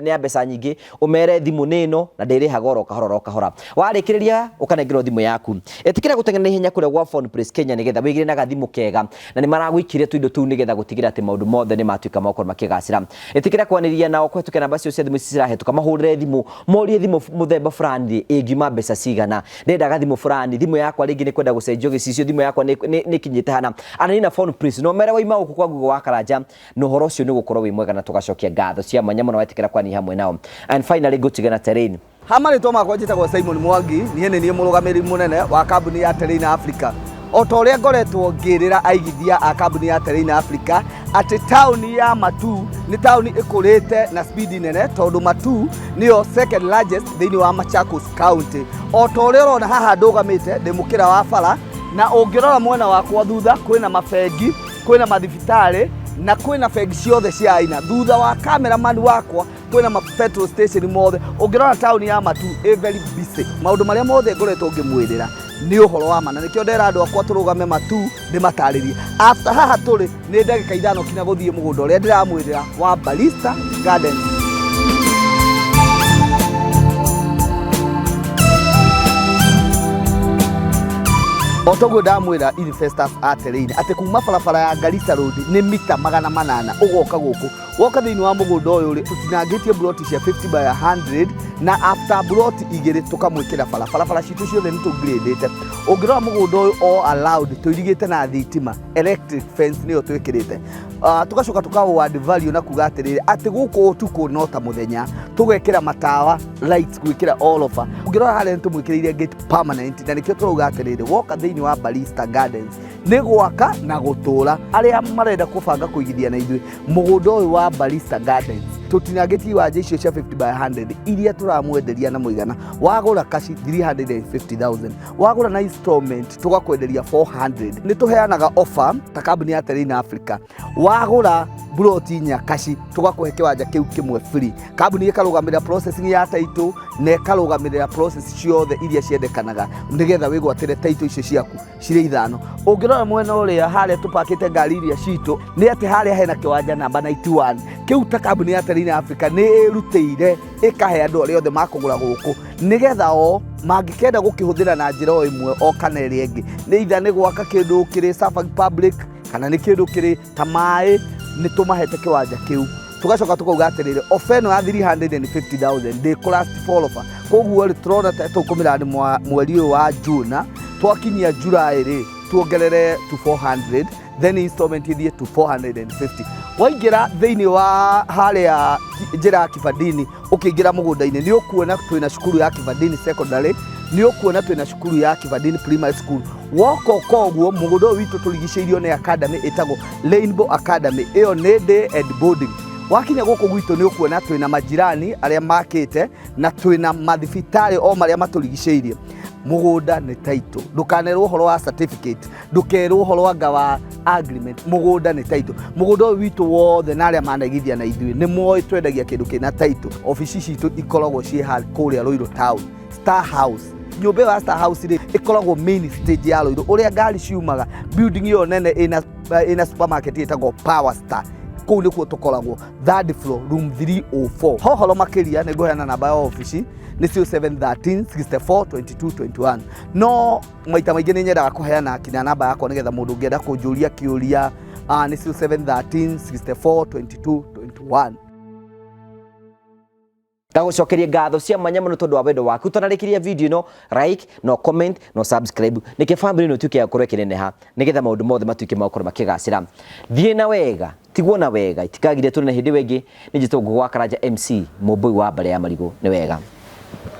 ni mbeca nyingi umere thimu nino na ndiriha goro kahora warikiriria ukanengirwo thimu yaku etikira guteng'ena hinya kuria gwa phone praise Kenya nigetha wigire na gathimu kega na ni maragwikiria tuindo tu nigetha gutigira ati maundu mothe ni matuika makoro makigacira etikira kwaniria nao kwetuke namba cio cia thimu cirahetuka mahurire thimu morie thimu muthemba fulani ingima mbeca cigana ndenda gathimu fulani thimu yakwa ringi ni kwenda gucenjio gicicio thimu yakwa ni kinyite hana anani na phone praise no mere waima guku kwa Ngugi wa Karanja no horo cio ni gukorwo wi mwega na tugacokia ngatho cia mwanya muno wetikira kwani hamwe nao and finally gutigana terrain hamari to makwa njitagwo Simon Mwangi nie murugamiri munene wa kambuni ya Terrain Africa o ta uria ngoretwo ngirira aigithia a kambuni ya Terrain Africa ati town ya Matu ni town ikurite na speed nene tondu Matu niyo second largest thiini wa Machakos County o ta uria urona haha ndugamite ndi mukira wa bara na ungirora mwena wakwa thutha kwina mafengi kwina mathibitari na kwina bengi ciothe cia aina thutha wa cameraman wakwa kwina ma petrol station mothe ungirona town ya Matu very busy maundu maria mothe ngoretwo ngimwirira ni uhoro wa mana nikio ndera andu akwa turugame Matu ndimataririe after haha turi ni ndagika 5 kinya guthie mugunda uria ndiramwirira wa Balista Gardens. Otogo ndamwira investors atereine ate kuma barabara ya Garissa Road ni mita 800 ugoka guku woka thiini wa mugunda uyu ri tutinangitie broti cia 50 by 100 na after broti igiri tukamwikira barabara citu ciothe ni tugradete ungirora mugunda uyu all allowed tuirigite na thitima electric fence niyo twikirite tugacoka tukawo add value na kuga atiriri ati guku utuku nota muthenya tugekira matawa lights gwikira all over ungirora hale tumwikiriire gate permanent na nikio turuga atiriri woka thiini wa Balista Gardens ni gwaka na gutura aria marenda kubanga kuigithia na ithui mugunda uyu wa Balista Gardens tutinageti wa icio cia 50 by 100 iria turamwenderia na muigana wagura kashi 350,000 wagura na installment tugakwenderia 400 ni tuheanaga offer ta kambuni ya Terrain Africa wagura broti nya kashi tugakuhe kiwanja kiu kimwe free kambuni ikarugamira processing ya title na ikarugamira process ciothe iria ciendekanaga nigetha wigwatire title icio ciaku cire ithano ungirora mwena uria haria tupakite ngari iria citu ni ati haria hena kiwanja namba 91 kiu ta kambuni ya Terrain Africa ni irutire ikahe andu aria othe makugura guku nigetha o mangikenda gukihuthira na njira o imwe o kana iri ingi ni itha ni gwaka kindu kiri Safari Public kana ni kindu kiri ta mai ni tumahete kiwanja kiu tugacoka tukauga atiriri ofeno ya 350,000 de class follower koguo ri turona ta tukumira ni mweri wa June twakinyia July ri tuongerere to 400 then installment ithie to 450 waingira thiini wa haria njira Kibandini ukiingira mugunda-ini ni ukuona twina cukuru ya Kibandini secondary ni ukuona twina cukuru ya Kibandini primary school woko koguo mugunda witu turigiceirio ni academy itago Rainbow Academy iyo ni day and boarding wakinya guku gwitu ni ukuona twina majirani aria makite na twina mathibitari o maria maturigiceirie mugunda ni title ndukanerwo horo wa certificate ndukerwo horo wa gawa agreement mugunda ni title mugunda witu wothe na aria managithia na ithui ni moi twendagia kindu kina title ofisi citu ikoragwo cie hali kuria Ruiru town Star House nyumba ya Star House ri ikoragwo main stage ya Ruiru uria ngari ciumaga building yo nene ina supermarket itagwo Power Star kuu nikuo tukoragwo third floor room 304 hohoro makiria ni ngoheana namba ya ofisi ni 0713 64 22 21 no maita maingi ni nyendaga kuheana kinya namba yakwa nigetha mundu ngenda kunjuria kiuria ni 0713 64 22 21 Ndagucokeria ngatho cia mwanya muno tondu wa wendo waku utanarikiria video no like no comment no subscribe nike family no tuke yakore kineneha nigetha maundu mothe matuike makoro makigacira thie na wega tigwo na wega itikagire turi na hindi wengi ni jitwo gwakaraja MC Mubui wa Mbare ya Marigo ni wega.